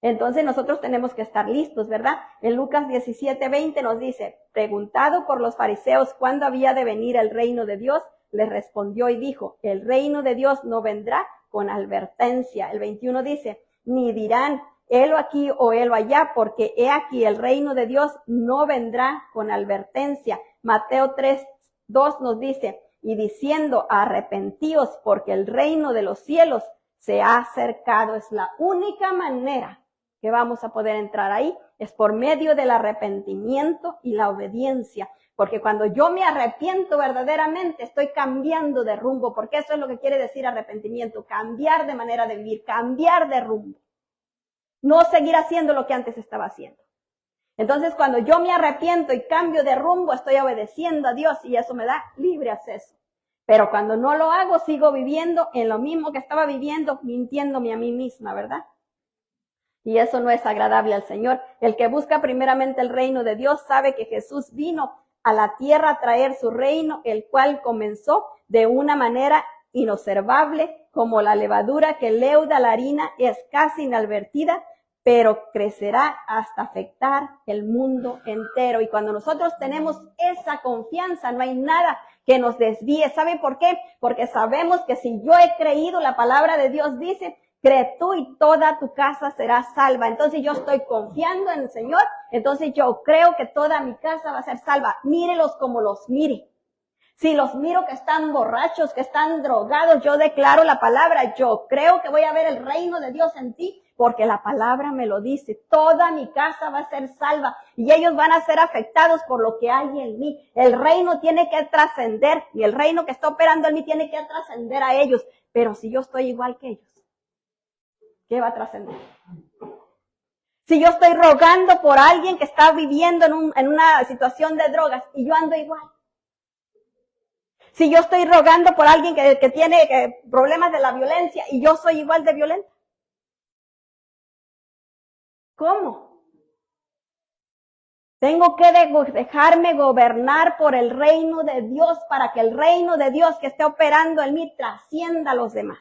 Entonces nosotros tenemos que estar listos, ¿verdad? En Lucas 17:20 nos dice, preguntado por los fariseos cuándo había de venir el reino de Dios, les respondió y dijo, el reino de Dios no vendrá con advertencia. El 21 dice, ni dirán, helo aquí o helo allá, porque he aquí el reino de Dios no vendrá con advertencia. Mateo 3:2 nos dice, y diciendo, arrepentíos, porque el reino de los cielos se ha acercado. Es la única manera que vamos a poder entrar ahí, es por medio del arrepentimiento y la obediencia. Porque cuando yo me arrepiento verdaderamente, estoy cambiando de rumbo, porque eso es lo que quiere decir arrepentimiento, cambiar de manera de vivir, cambiar de rumbo. No seguir haciendo lo que antes estaba haciendo. Entonces, cuando yo me arrepiento y cambio de rumbo, estoy obedeciendo a Dios y eso me da libre acceso. Pero cuando no lo hago, sigo viviendo en lo mismo que estaba viviendo, mintiéndome a mí misma, ¿verdad? Y eso no es agradable al Señor. El que busca primeramente el reino de Dios sabe que Jesús vino a la tierra a traer su reino, el cual comenzó de una manera inobservable como la levadura que leuda la harina, es casi inadvertida, pero crecerá hasta afectar el mundo entero. Y cuando nosotros tenemos esa confianza, no hay nada que nos desvíe. ¿Sabe por qué? Porque sabemos que si yo he creído, la palabra de Dios dice, cree tú y toda tu casa será salva. Entonces yo estoy confiando en el Señor, entonces yo creo que toda mi casa va a ser salva. Mírelos como los mire. Si los miro que están borrachos, que están drogados, yo declaro la palabra, yo creo que voy a ver el reino de Dios en ti, porque la palabra me lo dice. Toda mi casa va a ser salva y ellos van a ser afectados por lo que hay en mí. El reino tiene que trascender y el reino que está operando en mí tiene que trascender a ellos. Pero si yo estoy igual que ellos, ¿qué va a trascender? Si yo estoy rogando por alguien que está viviendo en una situación de drogas y yo ando igual. Si yo estoy rogando por alguien que tiene problemas de la violencia y yo soy igual de violenta. ¿Cómo? Tengo que dejarme gobernar por el reino de Dios para que el reino de Dios que esté operando en mí trascienda a los demás.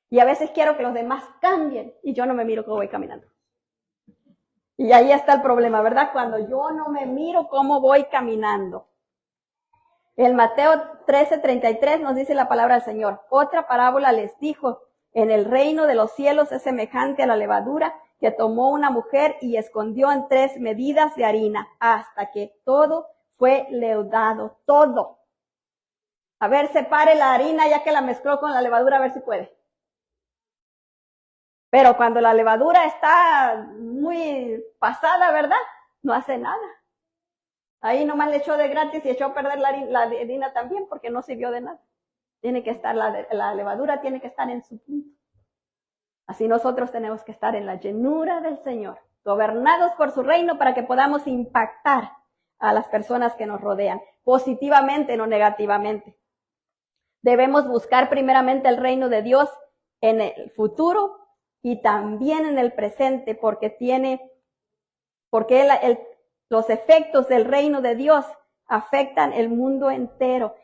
Y a veces quiero que los demás cambien y yo no me miro cómo voy caminando. Y ahí está el problema, ¿verdad? Cuando yo no me miro cómo voy caminando. En Mateo 13:33 nos dice la palabra del Señor. Otra parábola les dijo, en el reino de los cielos es semejante a la levadura que tomó una mujer y escondió en 3 medidas de harina hasta que todo fue leudado, todo. A ver, separe la harina ya que la mezcló con la levadura, a ver si puede. Pero cuando la levadura está muy pasada, ¿verdad? No hace nada. Ahí nomás le echó de gratis y echó a perder la harina también porque no sirvió de nada. Tiene que estar, la levadura tiene que estar en su punto. Así nosotros tenemos que estar en la llenura del Señor, gobernados por su reino para que podamos impactar a las personas que nos rodean, positivamente, no negativamente. Debemos buscar primeramente el reino de Dios en el futuro y también en el presente, porque los efectos del reino de Dios afectan el mundo entero.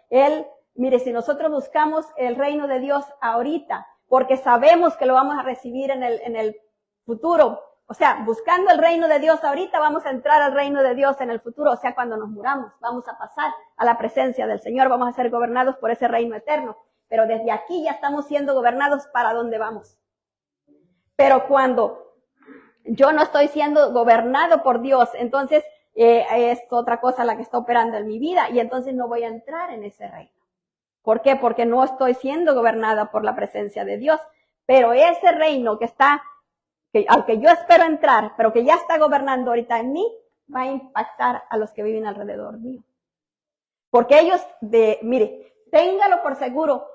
Mire, si nosotros buscamos el reino de Dios ahorita, porque sabemos que lo vamos a recibir en el futuro, o sea, buscando el reino de Dios ahorita, vamos a entrar al reino de Dios en el futuro, o sea, cuando nos muramos, vamos a pasar a la presencia del Señor, vamos a ser gobernados por ese reino eterno, pero desde aquí ya estamos siendo gobernados para dónde vamos. Pero cuando yo no estoy siendo gobernado por Dios, entonces es otra cosa la que está operando en mi vida y entonces no voy a entrar en ese reino. ¿Por qué? Porque no estoy siendo gobernada por la presencia de Dios. Pero ese reino al que yo espero entrar, pero que ya está gobernando ahorita en mí, va a impactar a los que viven alrededor mío. Porque ellos, mire, téngalo por seguro,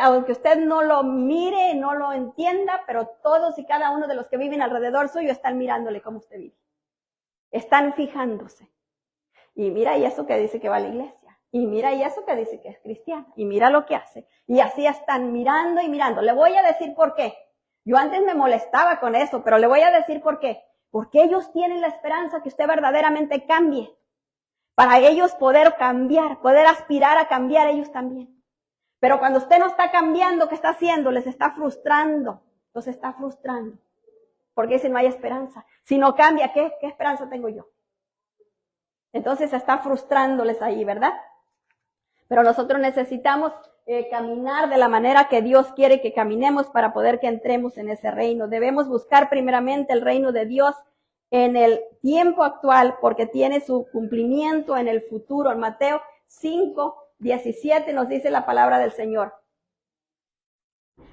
aunque usted no lo mire, no lo entienda, pero todos y cada uno de los que viven alrededor suyo están mirándole cómo usted vive. Están fijándose. Y mira, y eso que dice que va a la iglesia. Y mira, y eso que dice que es cristiano. Y mira lo que hace. Y así están mirando y mirando. Le voy a decir por qué. Yo antes me molestaba con eso, pero le voy a decir por qué. Porque ellos tienen la esperanza que usted verdaderamente cambie. Para ellos poder cambiar, poder aspirar a cambiar ellos también. Pero cuando usted no está cambiando, ¿qué está haciendo? Les está frustrando. Los está frustrando. Porque dicen, no hay esperanza. Si no cambia, ¿qué esperanza tengo yo? Entonces está frustrándoles ahí, ¿verdad? Pero nosotros necesitamos caminar de la manera que Dios quiere que caminemos para poder que entremos en ese reino. Debemos buscar primeramente el reino de Dios en el tiempo actual porque tiene su cumplimiento en el futuro. En Mateo 5:17 nos dice la palabra del Señor.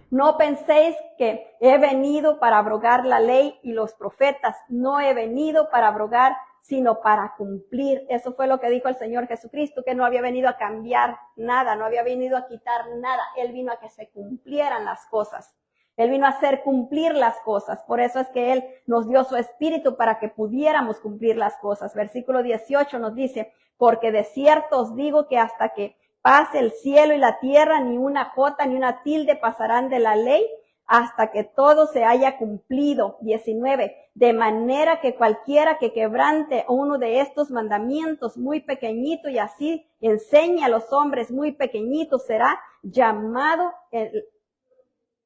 No penséis que he venido para abrogar la ley y los profetas. No he venido para abrogar, sino para cumplir. Eso fue lo que dijo el Señor Jesucristo, que no había venido a cambiar nada, no había venido a quitar nada. Él vino a que se cumplieran las cosas. Él vino a hacer cumplir las cosas. Por eso es que Él nos dio su espíritu para que pudiéramos cumplir las cosas. Versículo 18 nos dice, porque de cierto os digo que hasta que pase el cielo y la tierra, ni una jota ni una tilde pasarán de la ley hasta que todo se haya cumplido. 19. De manera que cualquiera que quebrante uno de estos mandamientos muy pequeñito y así enseñe a los hombres muy pequeñitos será llamado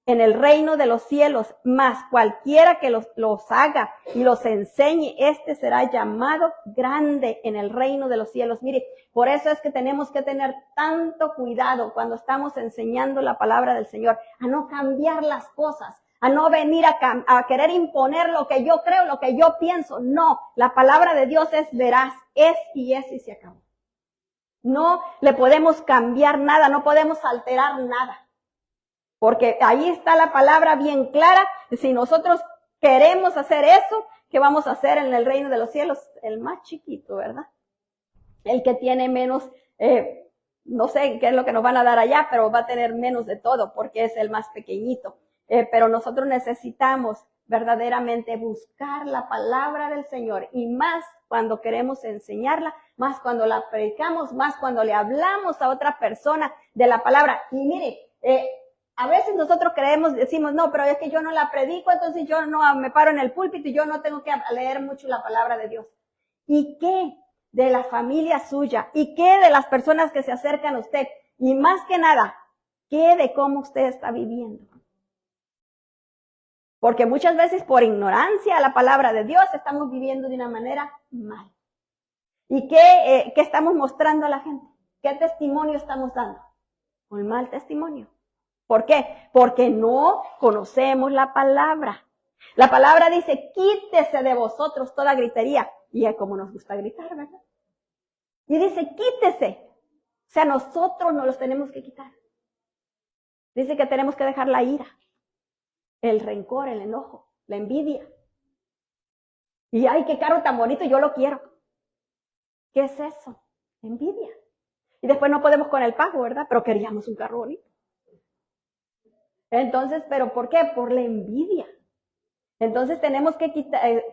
en el reino de los cielos, mas cualquiera que los haga y los enseñe, este será llamado grande en el reino de los cielos. Mire, por eso es que tenemos que tener tanto cuidado cuando estamos enseñando la palabra del Señor, a no cambiar las cosas, a no venir a querer imponer lo que yo creo, lo que yo pienso. No, la palabra de Dios es veraz, es y se acabó. No le podemos cambiar nada, no podemos alterar nada. Porque ahí está la palabra bien clara. Si nosotros queremos hacer eso, ¿qué vamos a hacer en el reino de los cielos? El más chiquito, ¿verdad? El que tiene menos, no sé qué es lo que nos van a dar allá, pero va a tener menos de todo porque es el más pequeñito. Pero nosotros necesitamos verdaderamente buscar la palabra del Señor, y más cuando queremos enseñarla, más cuando la predicamos, más cuando le hablamos a otra persona de la palabra. Y mire, a veces nosotros decimos, no, pero es que yo no la predico, entonces yo no me paro en el púlpito y yo no tengo que leer mucho la palabra de Dios. ¿Y qué de la familia suya? ¿Y qué de las personas que se acercan a usted? Y más que nada, ¿qué de cómo usted está viviendo? Porque muchas veces por ignorancia a la palabra de Dios estamos viviendo de una manera mal. ¿Y qué estamos mostrando a la gente? ¿Qué testimonio estamos dando? Un mal testimonio. ¿Por qué? Porque no conocemos la palabra. La palabra dice, quítese de vosotros toda gritería. Y es como nos gusta gritar, ¿verdad? Y dice, quítese. O sea, nosotros nos los tenemos que quitar. Dice que tenemos que dejar la ira, el rencor, el enojo, la envidia. Y ay, qué carro tan bonito, yo lo quiero. ¿Qué es eso? Envidia. Y después no podemos con el pago, ¿verdad? Pero queríamos un carro bonito. Entonces, ¿pero por qué? Por la envidia. Entonces tenemos que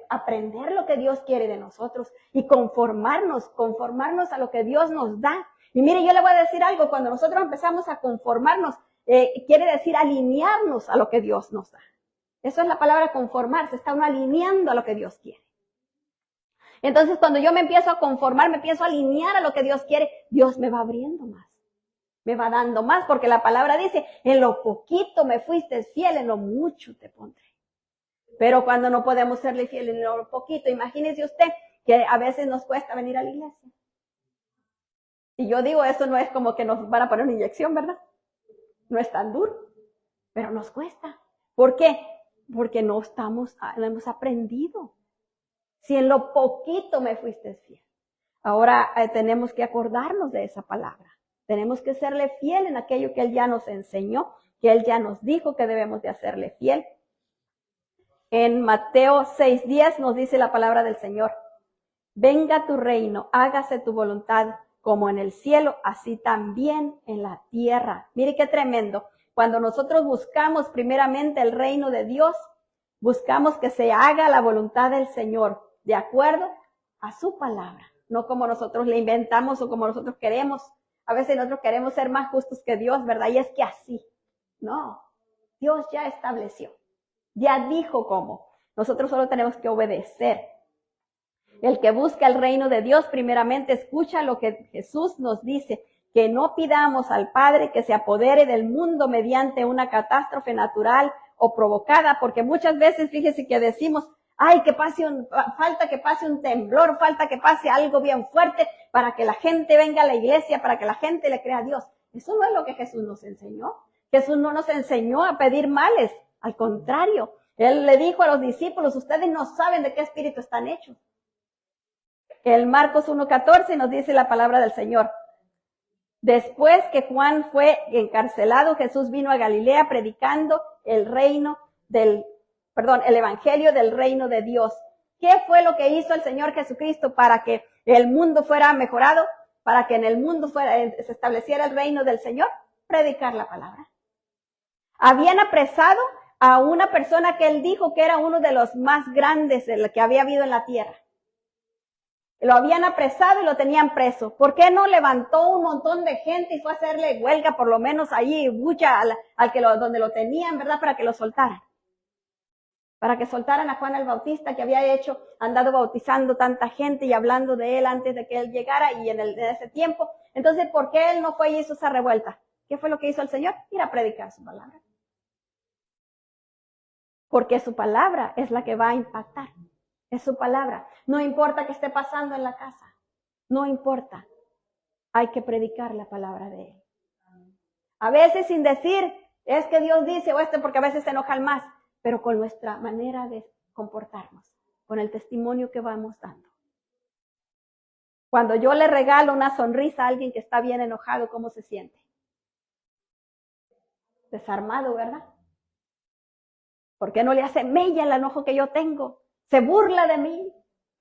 aprender lo que Dios quiere de nosotros y conformarnos a lo que Dios nos da. Y mire, yo le voy a decir algo, cuando nosotros empezamos a conformarnos, quiere decir alinearnos a lo que Dios nos da. Eso es la palabra conformarse, está uno alineando a lo que Dios quiere. Entonces cuando yo me empiezo a conformar, me empiezo a alinear a lo que Dios quiere, Dios me va abriendo más. Me va dando más, porque la palabra dice, en lo poquito me fuiste fiel, en lo mucho te pondré. Pero cuando no podemos serle fiel en lo poquito, imagínese usted que a veces nos cuesta venir a la iglesia. Y yo digo, eso no es como que nos van a poner una inyección, ¿verdad? No es tan duro, pero nos cuesta. ¿Por qué? Porque no hemos aprendido. Si en lo poquito me fuiste fiel. Ahora tenemos que acordarnos de esa palabra. Tenemos que serle fiel en aquello que Él ya nos enseñó, que Él ya nos dijo que debemos de hacerle fiel. En Mateo 6:10 nos dice la palabra del Señor, venga tu reino, hágase tu voluntad, como en el cielo, así también en la tierra. Mire qué tremendo. Cuando nosotros buscamos primeramente el reino de Dios, buscamos que se haga la voluntad del Señor, de acuerdo a su palabra, no como nosotros le inventamos o como nosotros queremos. A veces nosotros queremos ser más justos que Dios, ¿verdad? Y es que así. No, Dios ya estableció, ya dijo cómo. Nosotros solo tenemos que obedecer. El que busca el reino de Dios primeramente escucha lo que Jesús nos dice, que no pidamos al Padre que se apodere del mundo mediante una catástrofe natural o provocada, porque muchas veces, fíjese que decimos, ay, falta que pase un temblor, falta que pase algo bien fuerte para que la gente venga a la iglesia, para que la gente le crea a Dios. Eso no es lo que Jesús nos enseñó. Jesús no nos enseñó a pedir males, al contrario. Él le dijo a los discípulos, ustedes no saben de qué espíritu están hechos. El Marcos 1:14 nos dice la palabra del Señor. Después que Juan fue encarcelado, Jesús vino a Galilea predicando el evangelio del reino de Dios. ¿Qué fue lo que hizo el Señor Jesucristo para que el mundo fuera mejorado? Para que en el mundo se estableciera el reino del Señor. Predicar la palabra. Habían apresado a una persona que él dijo que era uno de los más grandes que había habido en la tierra. lo habían apresado y lo tenían preso. ¿Por qué no levantó un montón de gente y fue a hacerle huelga, por lo menos ahí, bulla donde lo tenían, ¿verdad? Para que lo soltaran. Para que soltaran a Juan el Bautista, que había andado bautizando tanta gente y hablando de él antes de que él llegara y en ese tiempo. Entonces, ¿por qué él no fue y hizo esa revuelta? ¿Qué fue lo que hizo el Señor? Ir a predicar su palabra. Porque su palabra es la que va a impactar. Es su palabra. No importa qué esté pasando en la casa. No importa. Hay que predicar la palabra de Él. A veces sin decir, es que Dios dice, porque a veces se enojan más, pero con nuestra manera de comportarnos, con el testimonio que vamos dando. Cuando yo le regalo una sonrisa a alguien que está bien enojado, ¿cómo se siente? Desarmado, ¿verdad? ¿Por qué no le hace mella el enojo que yo tengo? Se burla de mí,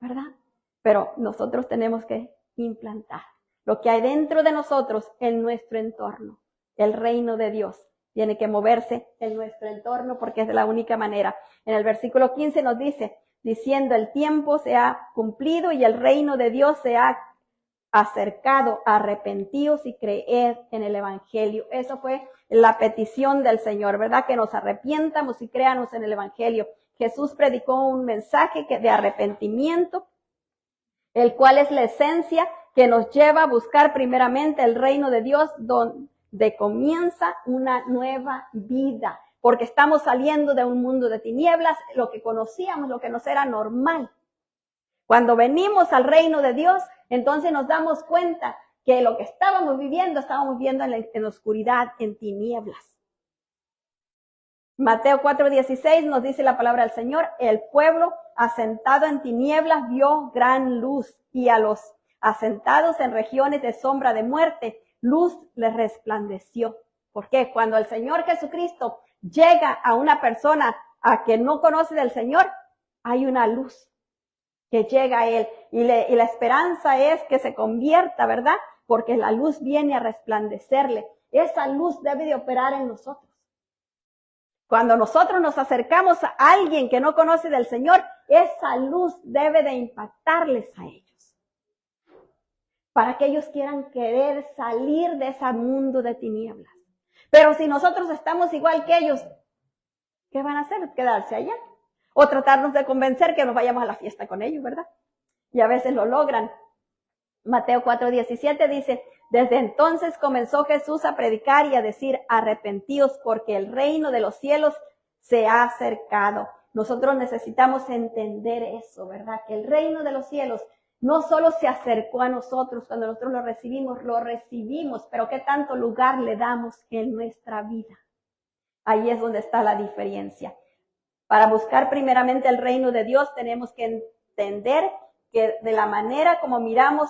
¿verdad? Pero nosotros tenemos que implantar lo que hay dentro de nosotros en nuestro entorno. El reino de Dios tiene que moverse en nuestro entorno porque es de la única manera. En el versículo 15 nos dice, diciendo, el tiempo se ha cumplido y el reino de Dios se ha acercado, arrepentíos y creed en el evangelio. Eso fue la petición del Señor, ¿verdad? Que nos arrepientamos y créanos en el evangelio. Jesús predicó un mensaje de arrepentimiento, el cual es la esencia que nos lleva a buscar primeramente el reino de Dios, donde comienza una nueva vida, porque estamos saliendo de un mundo de tinieblas, lo que conocíamos, lo que nos era normal. Cuando venimos al reino de Dios, entonces nos damos cuenta que lo que estábamos viviendo en oscuridad, en tinieblas. Mateo 4:16 nos dice la palabra del Señor, el pueblo asentado en tinieblas vio gran luz y a los asentados en regiones de sombra de muerte, luz les resplandeció. ¿Por qué? Cuando el Señor Jesucristo llega a una persona a que no conoce del Señor, hay una luz que llega a él y la esperanza es que se convierta, ¿verdad? Porque la luz viene a resplandecerle. Esa luz debe de operar en nosotros. Cuando nosotros nos acercamos a alguien que no conoce del Señor, esa luz debe de impactarles a ellos. Para que ellos quieran querer salir de ese mundo de tinieblas. Pero si nosotros estamos igual que ellos, ¿qué van a hacer? Quedarse allá. O tratarnos de convencer que nos vayamos a la fiesta con ellos, ¿verdad? Y a veces lo logran. Mateo 4:17 dice, desde entonces comenzó Jesús a predicar y a decir, arrepentíos porque el reino de los cielos se ha acercado. Nosotros necesitamos entender eso, ¿verdad? Que el reino de los cielos no solo se acercó a nosotros cuando nosotros lo recibimos, pero qué tanto lugar le damos en nuestra vida. Ahí es donde está la diferencia. Para buscar primeramente el reino de Dios tenemos que entender que de la manera como miramos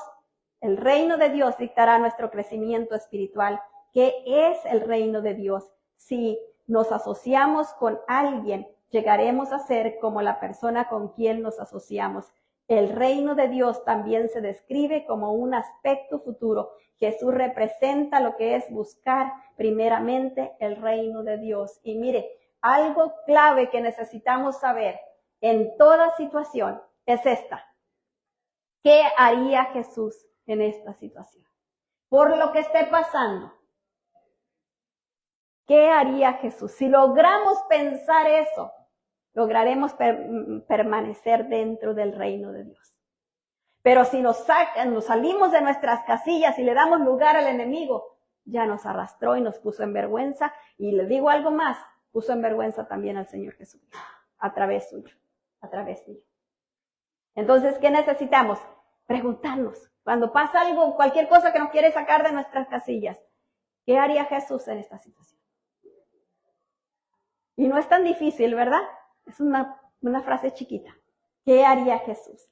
el reino de Dios dictará nuestro crecimiento espiritual. ¿Qué es el reino de Dios? Si nos asociamos con alguien, llegaremos a ser como la persona con quien nos asociamos. El reino de Dios también se describe como un aspecto futuro. Jesús representa lo que es buscar primeramente el reino de Dios. Y mire, algo clave que necesitamos saber en toda situación es esta. ¿Qué haría Jesús en esta situación? Por lo que esté pasando. ¿Qué haría Jesús? Si logramos pensar eso, lograremos permanecer dentro del reino de Dios. Pero si nos salimos de nuestras casillas y le damos lugar al enemigo, ya nos arrastró y nos puso en vergüenza. Y le digo algo más, puso en vergüenza también al Señor Jesús, a través suyo. Entonces, ¿qué necesitamos? Preguntarnos, cuando pasa algo, cualquier cosa que nos quiere sacar de nuestras casillas, ¿qué haría Jesús en esta situación? Y no es tan difícil, ¿verdad? Es una frase chiquita. ¿Qué haría Jesús?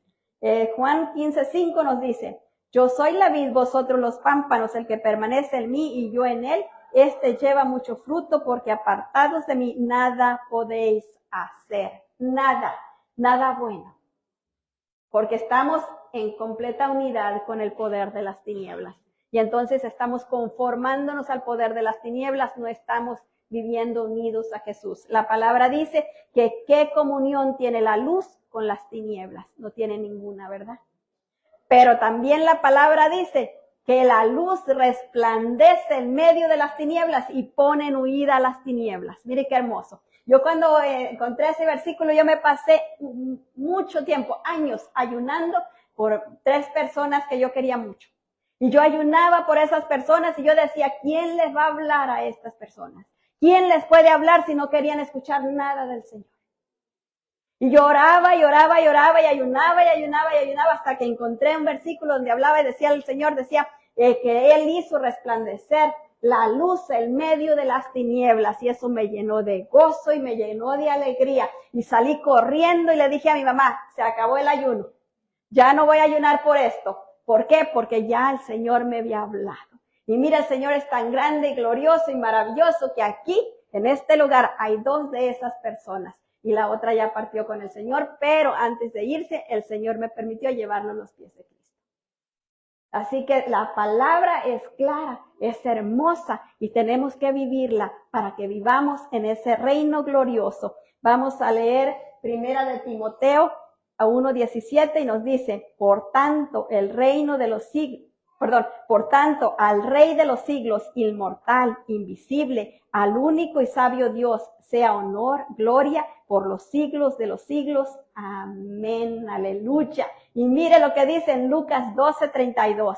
Juan 15:5 nos dice, yo soy la vid, vosotros los pámpanos, el que permanece en mí y yo en él, este lleva mucho fruto, porque apartados de mí nada podéis hacer. Nada bueno. Porque estamos en completa unidad con el poder de las tinieblas. Y entonces estamos conformándonos al poder de las tinieblas, no estamos viviendo unidos a Jesús. La palabra dice que qué comunión tiene la luz con las tinieblas. No tiene ninguna, ¿verdad? Pero también la palabra dice que la luz resplandece en medio de las tinieblas y pone en huida las tinieblas. Mire qué hermoso. Yo cuando encontré ese versículo, yo me pasé mucho tiempo, años, ayunando por 3 personas que yo quería mucho. Y yo ayunaba por esas personas y yo decía, ¿quién les va a hablar a estas personas? ¿Quién les puede hablar si no querían escuchar nada del Señor? Y yo oraba y oraba y oraba y ayunaba y ayunaba y ayunaba hasta que encontré un versículo donde hablaba y decía el Señor, decía que Él hizo resplandecer la luz en medio de las tinieblas, y eso me llenó de gozo y me llenó de alegría. Y salí corriendo y le dije a mi mamá, se acabó el ayuno, ya no voy a ayunar por esto. ¿Por qué? Porque ya el Señor me había hablado. Y mira, el Señor es tan grande y glorioso y maravilloso que aquí, en este lugar, hay 2 de esas personas. Y la otra ya partió con el Señor, pero antes de irse, el Señor me permitió llevarlo a los pies de Cristo. Así que la palabra es clara, es hermosa y tenemos que vivirla para que vivamos en ese reino glorioso. Vamos a leer Primera de Timoteo a 1:17 y nos dice, por tanto, al Rey de los siglos, inmortal, invisible, al único y sabio Dios, sea honor, gloria por los siglos de los siglos. Amén, aleluya. Y mire lo que dice en Lucas 12:32.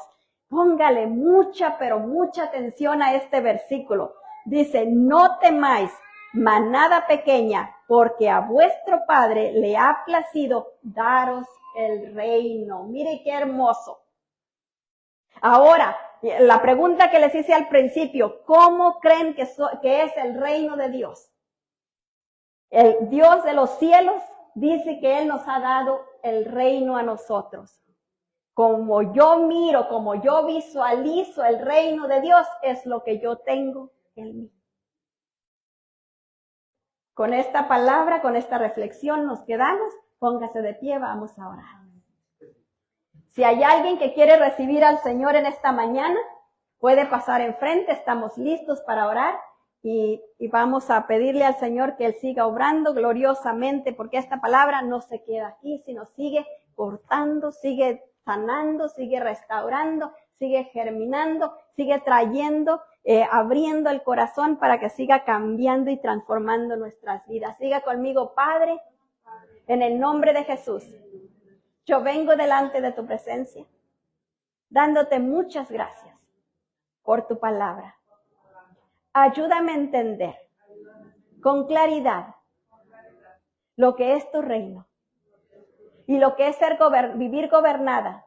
Póngale mucha, pero mucha atención a este versículo. Dice, no temáis, manada pequeña, porque a vuestro Padre le ha placido daros el reino. Mire qué hermoso. Ahora, la pregunta que les hice al principio, ¿cómo creen que es el reino de Dios? El Dios de los cielos dice que Él nos ha dado el reino a nosotros. Como yo miro, como yo visualizo el reino de Dios, es lo que yo tengo en mí. Con esta palabra, con esta reflexión nos quedamos. Póngase de pie, vamos a orar. Si hay alguien que quiere recibir al Señor en esta mañana, puede pasar enfrente, estamos listos para orar y vamos a pedirle al Señor que Él siga obrando gloriosamente, porque esta palabra no se queda aquí, sino sigue cortando, sigue sanando, sigue restaurando, sigue germinando, sigue trayendo, abriendo el corazón para que siga cambiando y transformando nuestras vidas. Siga conmigo, Padre, en el nombre de Jesús. Yo vengo delante de tu presencia, dándote muchas gracias por tu palabra. Ayúdame a entender con claridad lo que es tu reino y lo que es vivir gobernado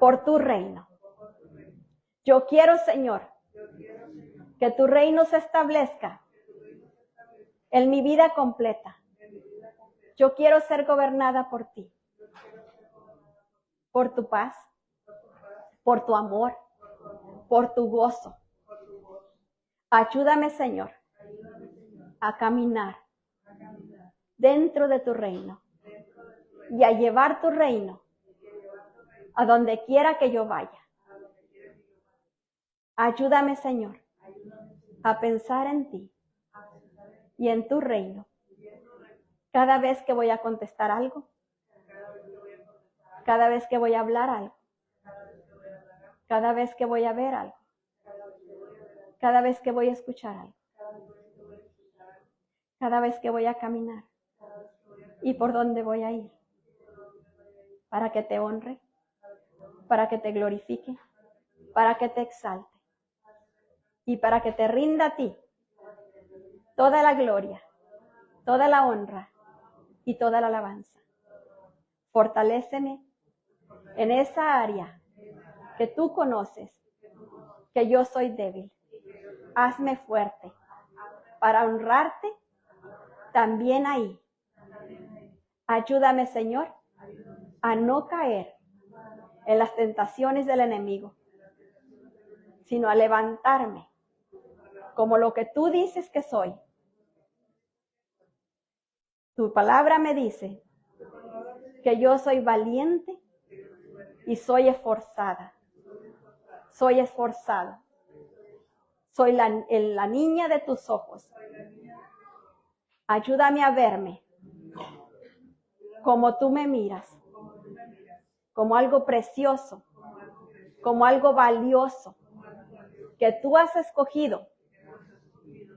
por tu reino. Yo quiero, Señor, que tu reino se establezca en mi vida completa. Yo quiero ser gobernada por ti, por tu paz, por tu amor, por tu gozo. Ayúdame, Señor, a caminar dentro de tu reino y a llevar tu reino a donde quiera que yo vaya. Ayúdame, Señor, a pensar en ti y en tu reino cada vez que voy a contestar algo, cada vez que voy a hablar algo, cada vez que voy a ver algo, cada vez que voy a escuchar algo, cada vez que voy a caminar y por donde voy a ir, para que te honre, para que te glorifique, para que te exalte y para que te rinda a ti toda la gloria, toda la honra y toda la alabanza. Fortaléceme en esa área que tú conoces, que yo soy débil. Hazme fuerte para honrarte también ahí. Ayúdame, Señor, a no caer en las tentaciones del enemigo, sino a levantarme como lo que tú dices que soy. Tu palabra me dice que yo soy valiente y soy esforzada. Soy esforzado. Soy la niña de tus ojos. Ayúdame a verme como tú me miras, como algo precioso, como algo valioso que tú has escogido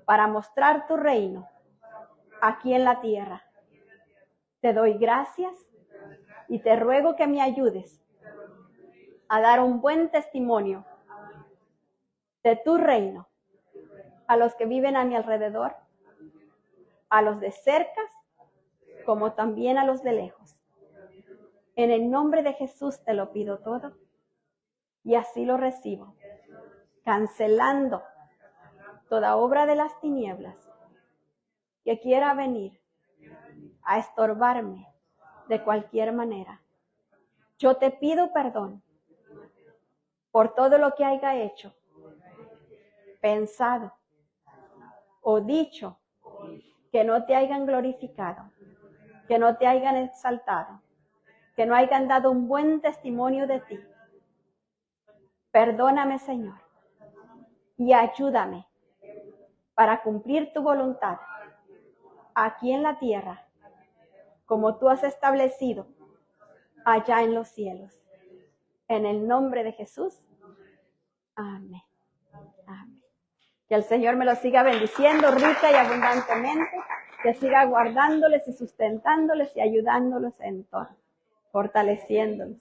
para mostrar tu reino aquí en la tierra. Te doy gracias y te ruego que me ayudes a dar un buen testimonio de tu reino a los que viven a mi alrededor, a los de cerca, como también a los de lejos. En el nombre de Jesús te lo pido todo y así lo recibo, cancelando toda obra de las tinieblas que quiera venir a estorbarme de cualquier manera. Yo te pido perdón por todo lo que haya hecho, pensado o dicho que no te hayan glorificado, que no te hayan exaltado, que no hayan dado un buen testimonio de ti. Perdóname, Señor, y ayúdame para cumplir tu voluntad aquí en la tierra, como tú has establecido allá en los cielos. En el nombre de Jesús. Amén. Amén. Que el Señor me los siga bendiciendo rica y abundantemente, que siga guardándoles y sustentándoles y ayudándolos en todo, fortaleciéndolos.